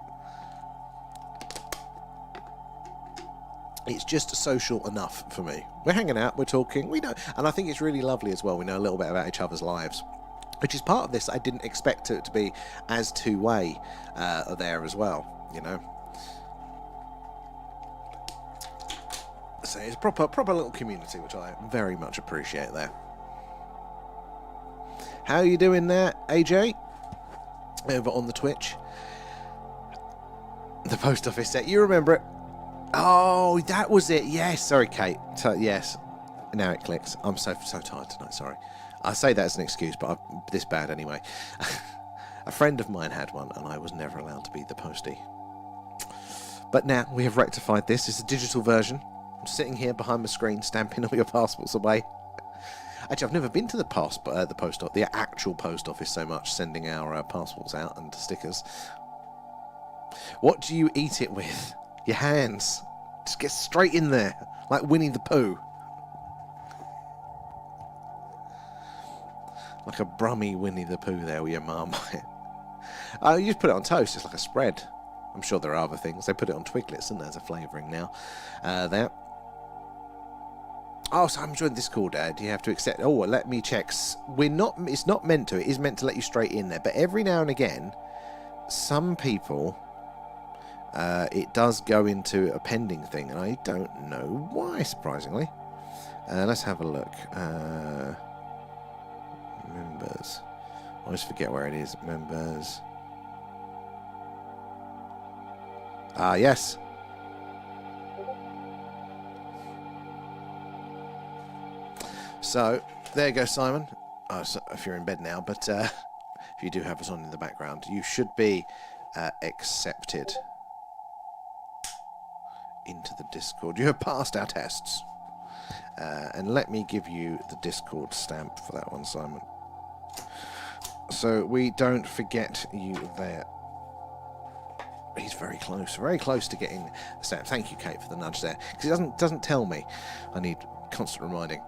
It's just social enough for me. We're hanging out, we're talking, we know, and I think it's really lovely as well. We know a little bit about each other's lives, which is part of this. I didn't expect it to be as two-way there as well, So it's proper little community, which I very much appreciate there. How are you doing there, AJ? Over on the Twitch. The post office set. You remember it? Oh, that was it. Yes. Sorry, Kate. Yes. Now it clicks. I'm so tired tonight. Sorry. I say that as an excuse, but I'm this bad anyway. A friend of mine had one, and I was never allowed to be the postie. But now we have rectified this. It's a digital version. I'm sitting here behind the screen, stamping all your passports away. Actually, I've never been to the actual post office so much, sending our passports out and stickers. What do you eat it with? Your hands. Just get straight in there, like Winnie the Pooh. Like a brummy Winnie the Pooh there with your Marmite. You just put it on toast, it's like a spread. I'm sure there are other things. They put it on Twiglets, and there's a flavouring now. There. Oh, so I'm joining this call, Dad. Do you have to accept? Oh, let me check. It's not meant to. It is meant to let you straight in there. But every now and again, some people, it does go into a pending thing, and I don't know why, surprisingly. Let's have a look. Members. I always forget where it is. Members. Ah, yes. So, there you go, Simon. Oh, so if you're in bed now, but if you do have us on in the background, you should be accepted into the Discord. You have passed our tests. And let me give you the Discord stamp for that one, Simon. So we don't forget you there. He's very close to getting a stamp. Thank you, Kate, for the nudge there. Because it doesn't tell me. I need constant reminding.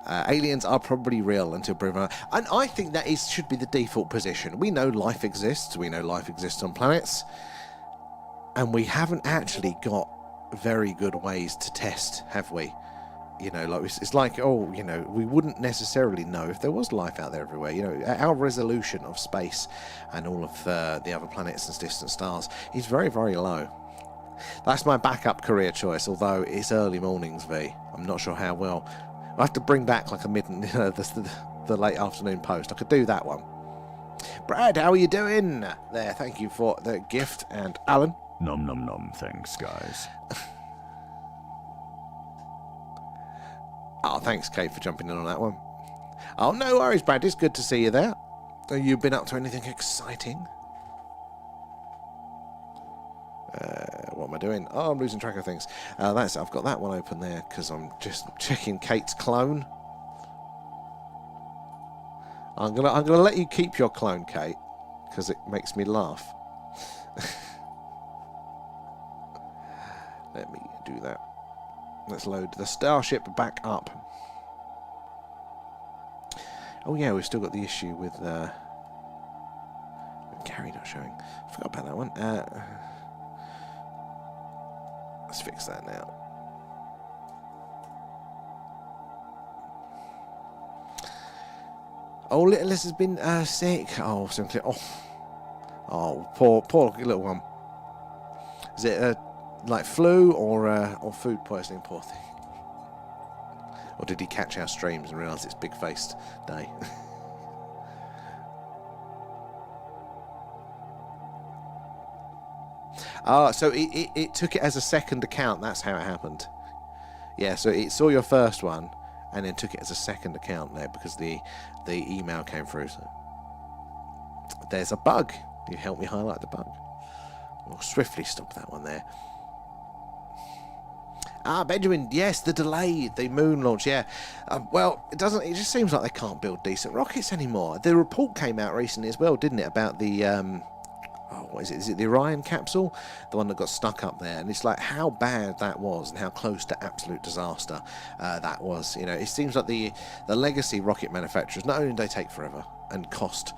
Aliens are probably real until proven. And I think that should be the default position. We know life exists. We know life exists on planets. And we haven't actually got very good ways to test, have we? You know, like it's like, oh, you know, we wouldn't necessarily know if there was life out there everywhere. You know, our resolution of space and all of the other planets and distant stars is very, very low. That's my backup career choice, although it's early mornings, V. I'm not sure how well. I have to bring back like a the late afternoon post. I could do that one. Brad, how are you doing? There, thank you for the gift. And Alan?
Nom nom nom, thanks, guys.
Oh, thanks, Kate, for jumping in on that one. Oh, no worries, Brad. It's good to see you there. Have you been up to anything exciting? What am I doing? Oh, I'm losing track of things. I've got that one open there because I'm just checking Kate's clone. I'm gonna let you keep your clone, Kate, because it makes me laugh. Let me do that. Let's load the Starship back up. Oh yeah, we've still got the issue with Gary not showing. Forgot about that one. Let's fix that now. Oh, Little Liz has been sick. Oh, simply. Oh, poor little one. Is it like flu or food poisoning? Poor thing. Or did he catch our streams and realise it's Big Faced Day? So it took it as a second account. That's how it happened. Yeah, so it saw your first one and then took it as a second account there because the email came through. So there's a bug. You help me highlight the bug. We'll swiftly stop that one there. Benjamin, yes, the delay, the moon launch, yeah. Well, it just seems like they can't build decent rockets anymore. The report came out recently as well, didn't it, about the, what is it? Is it the Orion capsule? The one that got stuck up there. And it's like how bad that was and how close to absolute disaster that was. You know, it seems like the legacy rocket manufacturers, not only do they take forever and cost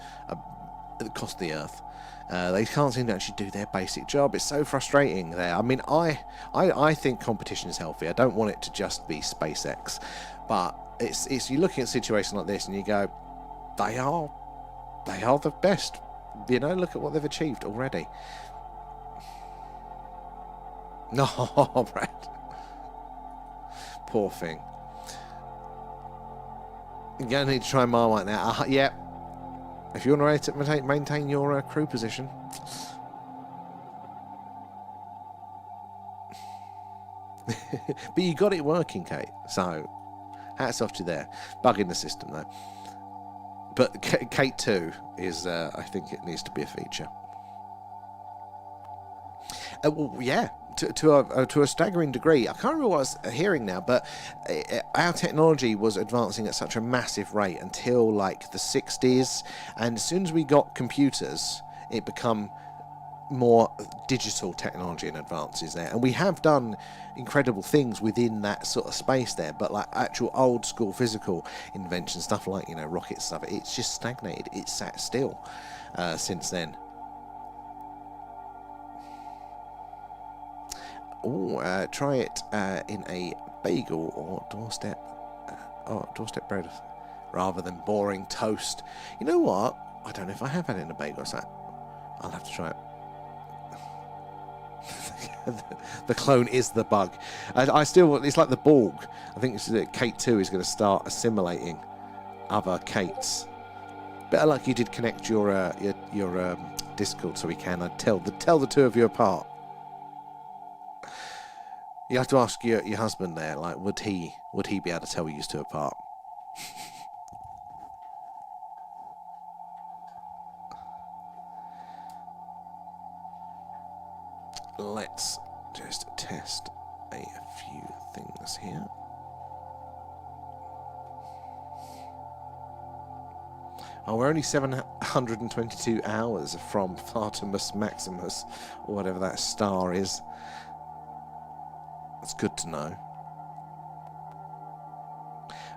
the Earth, they can't seem to actually do their basic job. It's so frustrating there. I mean, I think competition is healthy. I don't want it to just be SpaceX. But it's you're looking at a situation like this and you go, they are the best. You know, look at what they've achieved already. No, Brad. Poor thing. You're going to need to try Marmite now. Yeah. If you want to maintain your crew position. But you got it working, Kate. So, hats off to you there. Bug in the system, though. But Kate 2 is, I think it needs to be a feature. Well, yeah, to a staggering degree. I can't remember what I was hearing now, but our technology was advancing at such a massive rate until like the 60s. And as soon as we got computers, it became more digital technology and advances there. And we have done incredible things within that sort of space there, but like actual old school physical invention stuff like, you know, rocket stuff, it's just stagnated. It's sat still since then. Or try it in a bagel or doorstep bread rather than boring toast. You know what? I don't know if I have had it in a bagel. So I'll have to try it. The clone is the bug. It's like the Borg. I think Kate 2 is going to start assimilating other Kates. Better luck you did connect your Discord so we can tell the two of you apart. You have to ask your husband there, like, would he be able to tell you two apart? Let's just test a few things here. Oh, we're only 722 hours from Artemis Maximus, or whatever that star is. That's good to know.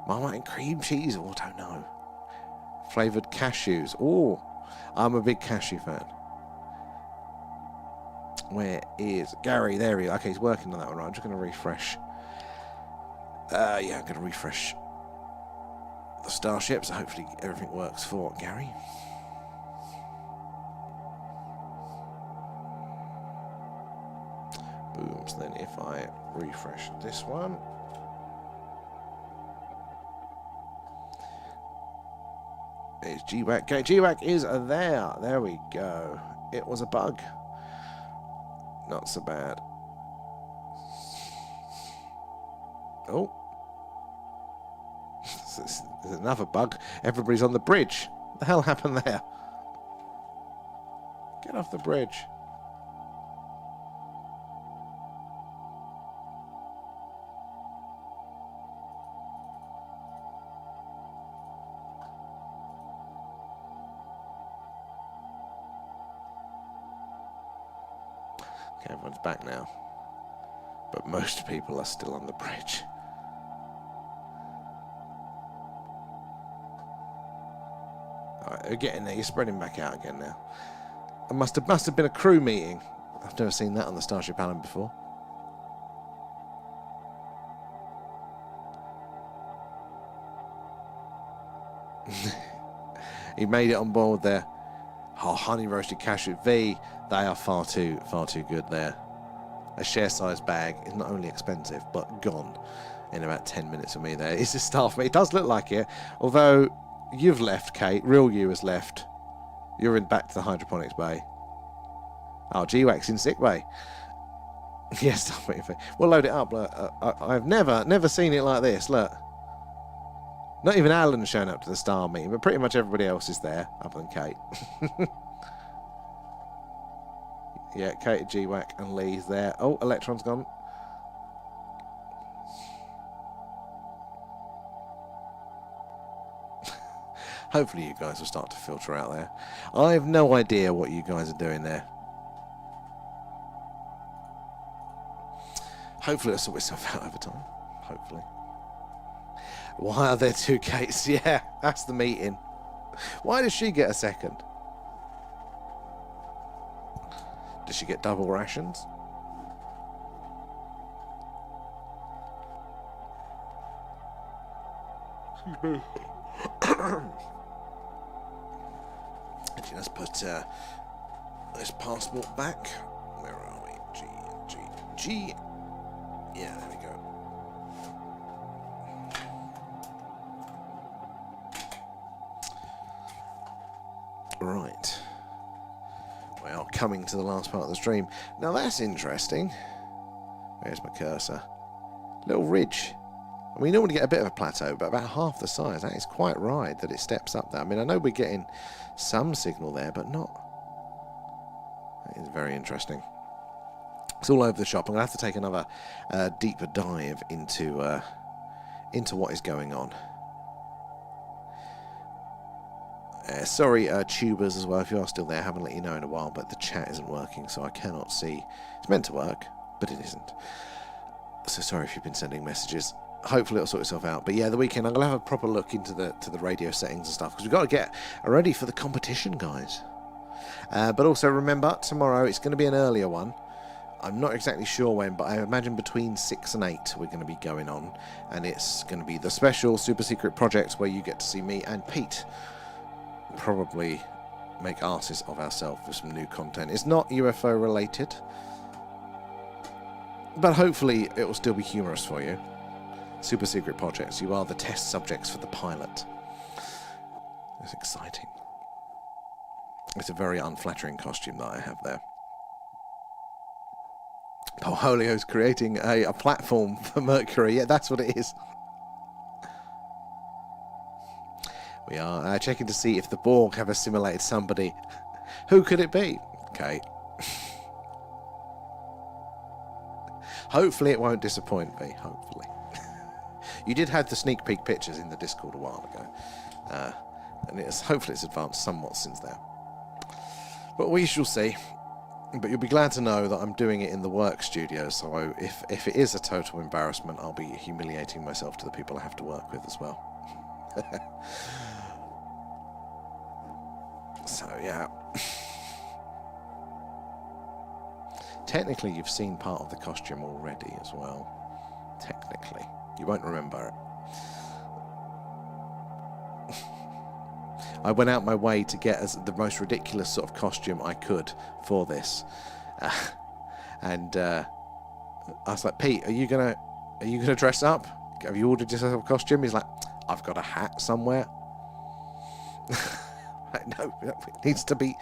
Marmite and cream cheese? Oh, I don't know. Flavoured cashews. Oh, I'm a big cashew fan. Where is Gary? There he is. Okay, he's working on that one. Right, I'm just going to refresh. Yeah, I'm going to refresh the starships. Hopefully everything works for Gary. Boom. So then if I refresh this one. It's GWAC. Okay, GWAC is there. There we go. It was a bug. Not so bad. Oh. There's another bug. Everybody's on the bridge. What the hell happened there? Get off the bridge. Okay, everyone's back now. But most people are still on the bridge. Alright, we're getting there. You're spreading back out again now. It must have been a crew meeting. I've never seen that on the Starship Island before. He made it on board there. Oh, honey roasted cashew V. They are far too good there. A share size bag is not only expensive, but gone in about 10 minutes of me there. It's a staff mate. It does look like it. Although you've left, Kate. Real you has left. You're in back to the hydroponics bay. Oh, GWAC's in sick bay. Yes, staff mate. We'll load it up. Look, I've never seen it like this. Look. Not even Alan's shown up to the star meeting, but pretty much everybody else is there, other than Kate. Yeah, Kate, GWAC, and Lee's there. Oh, Electron's gone. Hopefully you guys will start to filter out there. I have no idea what you guys are doing there. Hopefully it'll sort itself out over time. Hopefully. Why are there two Kates? Yeah, that's the meeting. Why does she get a second? Does she get double rations? Actually, let's put this passport back. Where are we? G. Yeah, there we go. Right. We are coming to the last part of the stream. Now that's interesting. Where's my cursor? Little ridge. I mean, you normally get a bit of a plateau, but about half the size. That is quite right that it steps up there. I mean, I know we're getting some signal there, but not. That is very interesting. It's all over the shop. I'm going to have to take another deeper dive into what is going on. Sorry, tubers as well, if you are still there. I haven't let you know in a while, but the chat isn't working, so I cannot see. It's meant to work, but it isn't. So sorry if you've been sending messages. Hopefully it'll sort itself out. But yeah, the weekend, I'm going to have a proper look into the radio settings and stuff, because we've got to get ready for the competition, guys. But also remember, tomorrow it's going to be an earlier one. I'm not exactly sure when, but I imagine between 6 and 8 we're going to be going on. And it's going to be the special super secret project where you get to see me and Pete probably make asses of ourselves with some new content. It's not UFO related, but hopefully it will still be humorous for you. Super secret projects. You are the test subjects for the pilot. It's exciting. It's a very unflattering costume that I have there. Polholio's creating a platform for Mercury. Yeah, that's what it is. We are checking to see if the Borg have assimilated somebody. Who could it be? Okay. Hopefully it won't disappoint me. Hopefully. You did have the sneak peek pictures in the Discord a while ago. And hopefully it's advanced somewhat since then. But we shall see. But you'll be glad to know that I'm doing it in the work studio, so if it is a total embarrassment, I'll be humiliating myself to the people I have to work with as well. So, yeah. Technically, you've seen part of the costume already as well. Technically. You won't remember it. I went out my way to get the most ridiculous sort of costume I could for this. And I was like, Pete, are you gonna dress up? Have you ordered yourself a costume? He's like, I've got a hat somewhere. No, it needs to be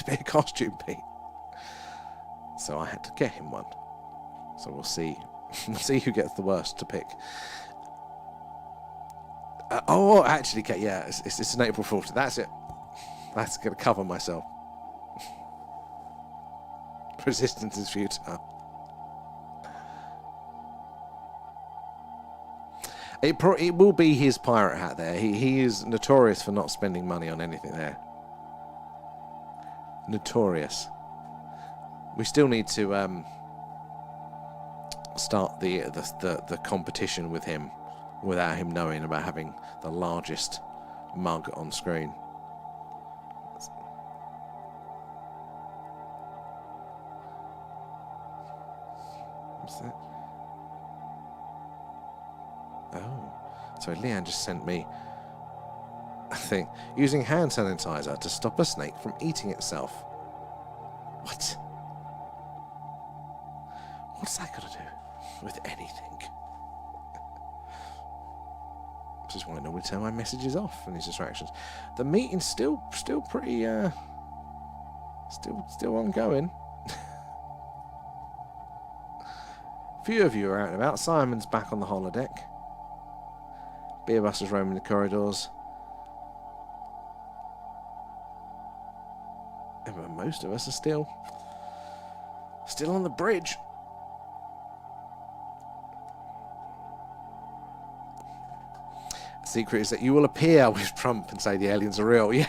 a costume, Pete. So I had to get him one. So we'll see. We'll see who gets the worst to pick. Actually, yeah, it's an April Fool's. That's it. That's going to cover myself. Resistance is futile. It will be his pirate hat there. He is notorious for not spending money on anything there. Notorious. We still need to start the competition with him without him knowing about having the largest mug on screen. What's that? Oh, so Leanne just sent me a thing. Using hand sanitizer to stop a snake from eating itself. What? What's that got to do with anything? This is why I normally turn my messages off and these distractions. The meeting's still pretty still ongoing. Few of you are out and about. Simon's back on the holodeck. Beer busters roaming the corridors. But most of us are still on the bridge. The secret is that you will appear with Trump and say the aliens are real. Yeah.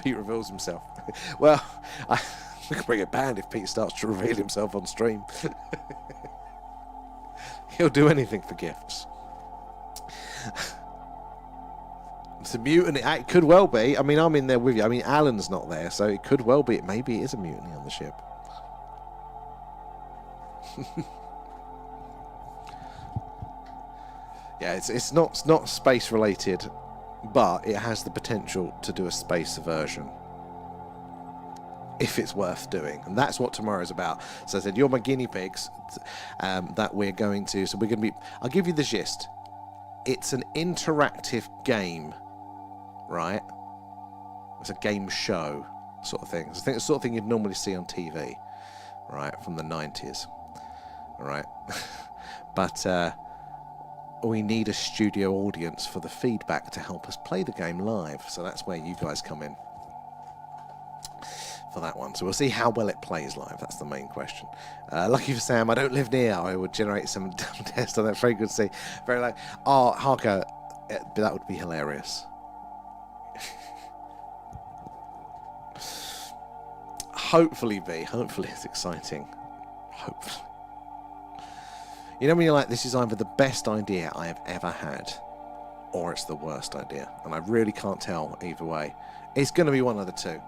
Pete reveals himself. Well, we can bring it banned if Pete starts to reveal himself on stream. He'll do anything for gifts. It's a mutiny. It could well be. I mean, I'm in there with you. I mean, Alan's not there, so it could well be. Maybe it is a mutiny on the ship. Yeah, it's not space related, but it has the potential to do a space version if it's worth doing, and that's what tomorrow's about. So I said, you're my guinea pigs. That we're going to. So we're going to be. I'll give you the gist. It's an interactive game, right? It's a game show sort of thing. It's the sort of thing you'd normally see on TV, right, from the 90s, all right? But we need a studio audience for the feedback to help us play the game live. So that's where you guys come in for that one. So we'll see how well it plays live. That's the main question. Lucky for Sam, I don't live near. I would generate some test on that frequency. Very low. Oh, Harker, that would be hilarious. Hopefully, B. Hopefully it's exciting. Hopefully. You know when you're like, this is either the best idea I have ever had, or it's the worst idea. And I really can't tell either way. It's going to be one of the two.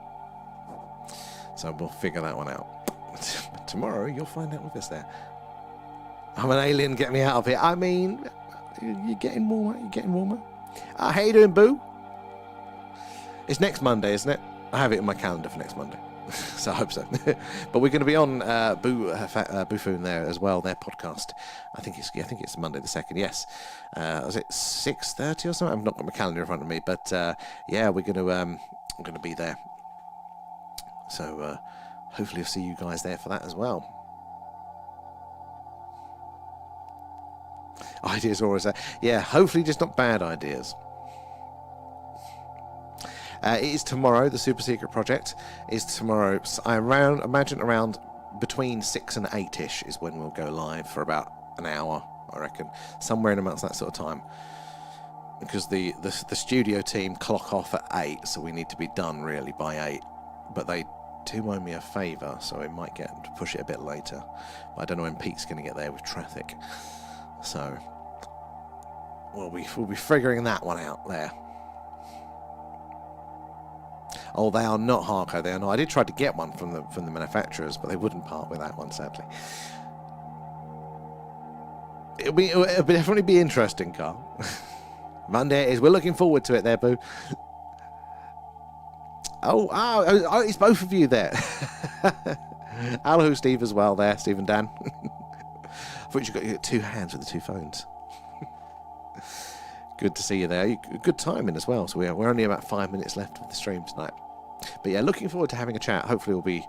So we'll figure that one out. Tomorrow, you'll find out with us there. I'm an alien, get me out of here. I mean, you're getting warmer, how you doing, Boo? It's next Monday, isn't it? I have it in my calendar for next Monday. So I hope so. But we're going to be on Boofoon there as well, their podcast. I think it's Monday the 2nd, yes. Was it 6:30 or something? I've not got my calendar in front of me, but yeah, we're going to be there. So hopefully I'll see you guys there for that as well. Ideas are always there. Yeah, hopefully just not bad ideas. It is tomorrow. The super secret project is tomorrow. I imagine around between 6 and 8ish is when we'll go live for about an hour, I reckon, somewhere in amongst that sort of time. Because the studio team clock off at 8, so we need to be done really by 8. But they do owe me a favour, so we might get to push it a bit later. But I don't know when Pete's going to get there with traffic, so we'll be figuring that one out there. Oh, they are not hardcore. They are not. I did try to get one from the manufacturers, but they wouldn't part with that one, sadly. It'll definitely be interesting, Carl. Monday it is. We're looking forward to it there, Boo. Oh, it's both of you there. Hello, Steve, as well there. Steve and Dan. I thought you got 2 hands with the 2 phones. Good to see you there. Good timing as well. So we're only about 5 minutes left of the stream tonight. But yeah, looking forward to having a chat. Hopefully we'll be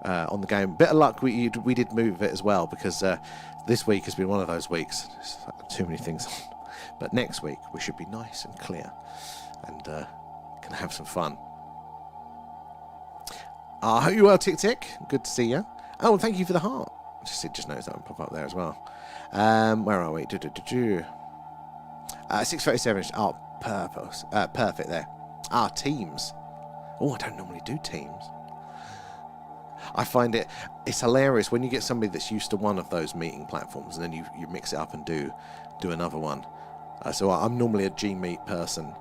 on the game. Bit of luck we did move it as well, because this week has been one of those weeks. There's too many things on. But next week we should be nice and clear and can have some fun. I hope you well, Tick Tick. Good to see you. Oh, and thank you for the heart. Just noticed that one pop up there as well. Where are we? 637. Oh, perfect there. Teams. Oh, I don't normally do teams. I find it's hilarious when you get somebody that's used to one of those meeting platforms and then you mix it up and do another one. So I'm normally a Gmeet person.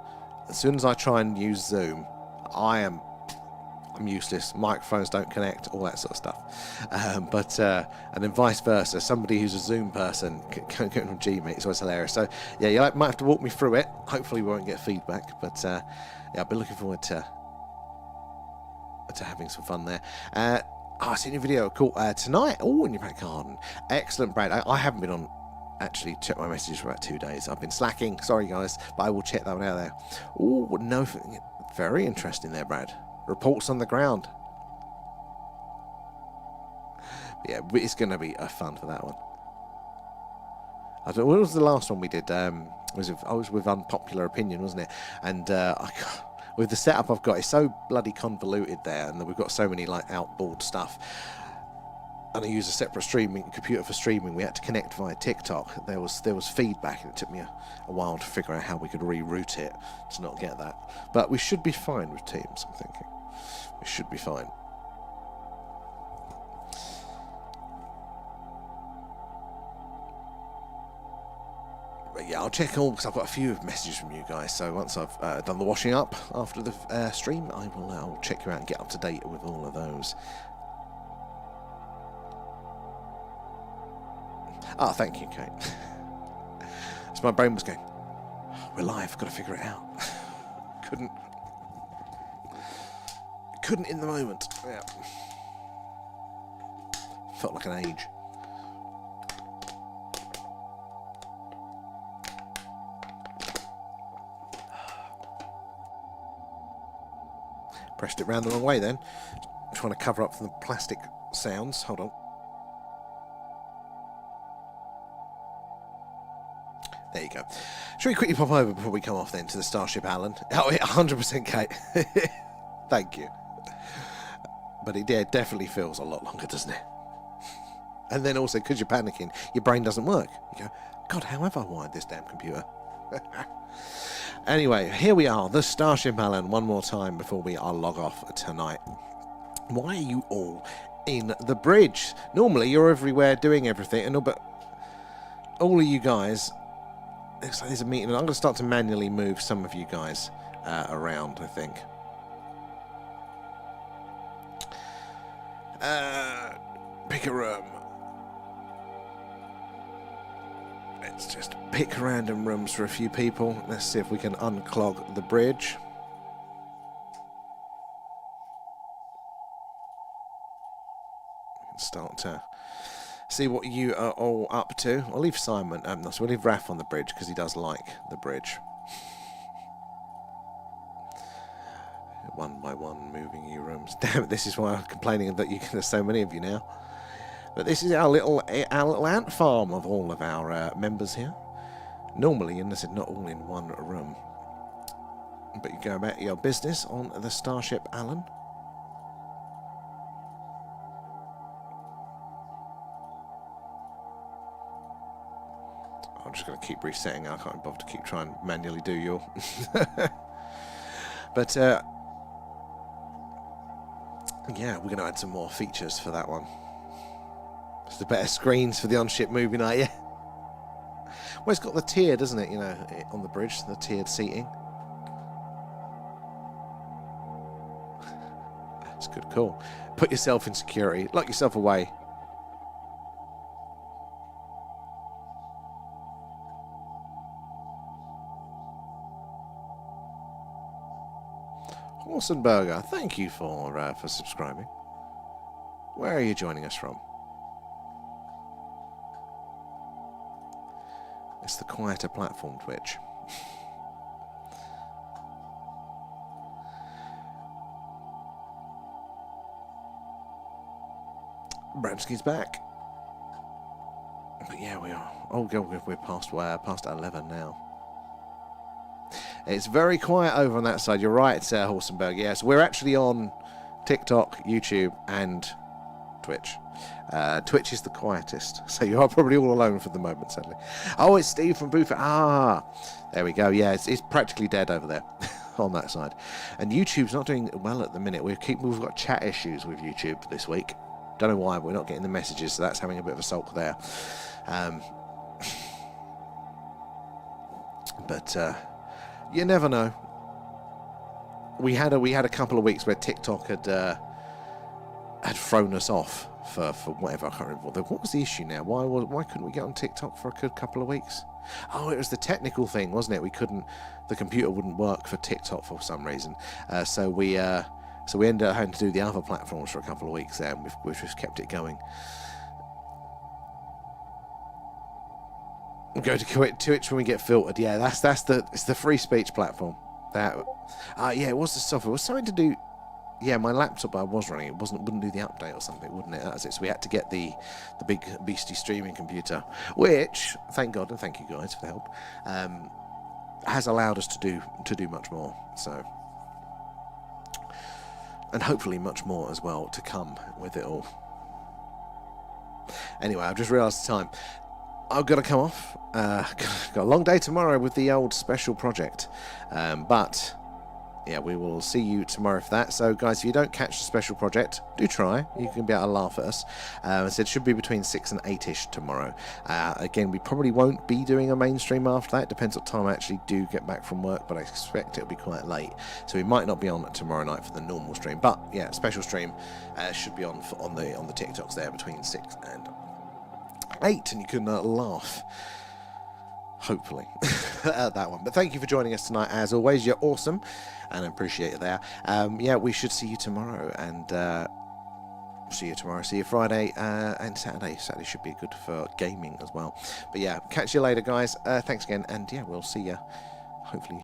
As soon as I try and use Zoom, I'm useless. Microphones don't connect, all that sort of stuff. And then vice versa. Somebody who's a Zoom person can get on Gmeet. It's always hilarious. So yeah, you might have to walk me through it. Hopefully we won't get feedback. But yeah, I've been looking forward to having some fun there. I seen your video. Cool. Tonight. Oh, in your back garden. Excellent, Brad. I haven't been on. Actually, check my messages for about 2 days. I've been slacking. Sorry, guys, but I will check that one out there. Oh, no, very interesting there, Brad. Reports on the ground. But yeah, it's going to be fun for that one. I don't know, what was the last one we did? I was with Unpopular Opinion, wasn't it? And with the setup I've got, it's so bloody convoluted there, and we've got so many like outboard stuff. And I use a separate computer for streaming. We had to connect via TikTok. There was feedback, and it took me a while to figure out how we could reroute it to not get that. But we should be fine with Teams, I'm thinking. We should be fine. But yeah, I'll check all, because I've got a few messages from you guys. So once I've done the washing up after the stream, I'll check you out and get up to date with all of those. Thank you, Kate. So my brain was going, we're live, got to figure it out. Couldn't in the moment. Yeah. Felt like an age. Pressed it round the wrong way then. Trying to cover up from the plastic sounds. Hold on. There you go. Should we quickly pop over before we come off then to the Starship Alan? Oh, 100% Kate. Thank you. But it definitely feels a lot longer, doesn't it? And then also, because you're panicking, your brain doesn't work. You go, God, how have I wired this damn computer? Anyway, here we are, the Starship Alan, one more time before we log off tonight. Why are you all in the bridge? Normally, you're everywhere doing everything, but all of you guys... Looks like there's a meeting, and I'm going to start to manually move some of you guys around, I think. Pick a room. Let's just pick random rooms for a few people. Let's see if we can unclog the bridge. We can start to see what you are all up to. I'll leave Simon, so we'll leave Raph on the bridge because he does like the bridge. One by one, moving you rooms. Damn it, this is why I'm complaining that there's so many of you now. But this is our little ant farm of all of our members here. Normally, unless it's not all in one room. But you go about your business on the Starship Allen. I'm just going to keep resetting. I can't bother to keep trying to manually do your. But yeah, we're going to add some more features for that one. It's the better screens for the on-ship movie night, yeah. Well, it's got the tier, doesn't it? You know, on the bridge, the tiered seating. It's good, cool. Put yourself in security. Lock yourself away. Horsenberger, thank you for subscribing. Where are you joining us from? It's the quieter platform, Twitch. Bransky's back. But yeah, we are. Oh, God, we're past 11 now. It's very quiet over on that side. You're right, Horsenberg. Yes, we're actually on TikTok, YouTube, and Twitch. Twitch is the quietest, so you are probably all alone for the moment, sadly. Oh, it's Steve from Boofer. Ah, there we go. Yeah, it's practically dead over there on that side. And YouTube's not doing well at the minute. We've got chat issues with YouTube this week. Don't know why, but we're not getting the messages, so that's having a bit of a sulk there. But you never know. We had a couple of weeks where TikTok had thrown us off for whatever. I can't remember what was the issue now. Why couldn't we get on TikTok for a good couple of weeks? Oh, it was the technical thing, wasn't it? The computer wouldn't work for TikTok for some reason. So we ended up having to do the other platforms for a couple of weeks there, and we've just kept it going. We'll go to Twitch when we get filtered. Yeah, it's the free speech platform. Yeah, it was the software. It was something to do. Yeah, my laptop I was running. It wouldn't do the update or something, wouldn't it? That was it. So we had to get the big beastie streaming computer, which, thank God and thank you guys for the help, has allowed us to do much more. So, and hopefully much more as well to come with it all. Anyway, I've just realised the time. I've got to come off. Got a long day tomorrow with the old special project. But, yeah, we will see you tomorrow for that. So, guys, if you don't catch the special project, do try. You can be able to laugh at us. I said it should be between 6 and 8-ish tomorrow. Again, we probably won't be doing a mainstream after that. It depends what time I actually do get back from work, but I expect it'll be quite late. So we might not be on tomorrow night for the normal stream. But, yeah, special stream should be on the TikToks there between 6 and 8, and you can laugh, hopefully, at that one. But thank you for joining us tonight. As always, you're awesome, and I appreciate it there. Yeah, we should see you tomorrow, and see you Friday and Saturday. Saturday should be good for gaming as well. But yeah, catch you later, guys. Thanks again, and yeah, we'll see you hopefully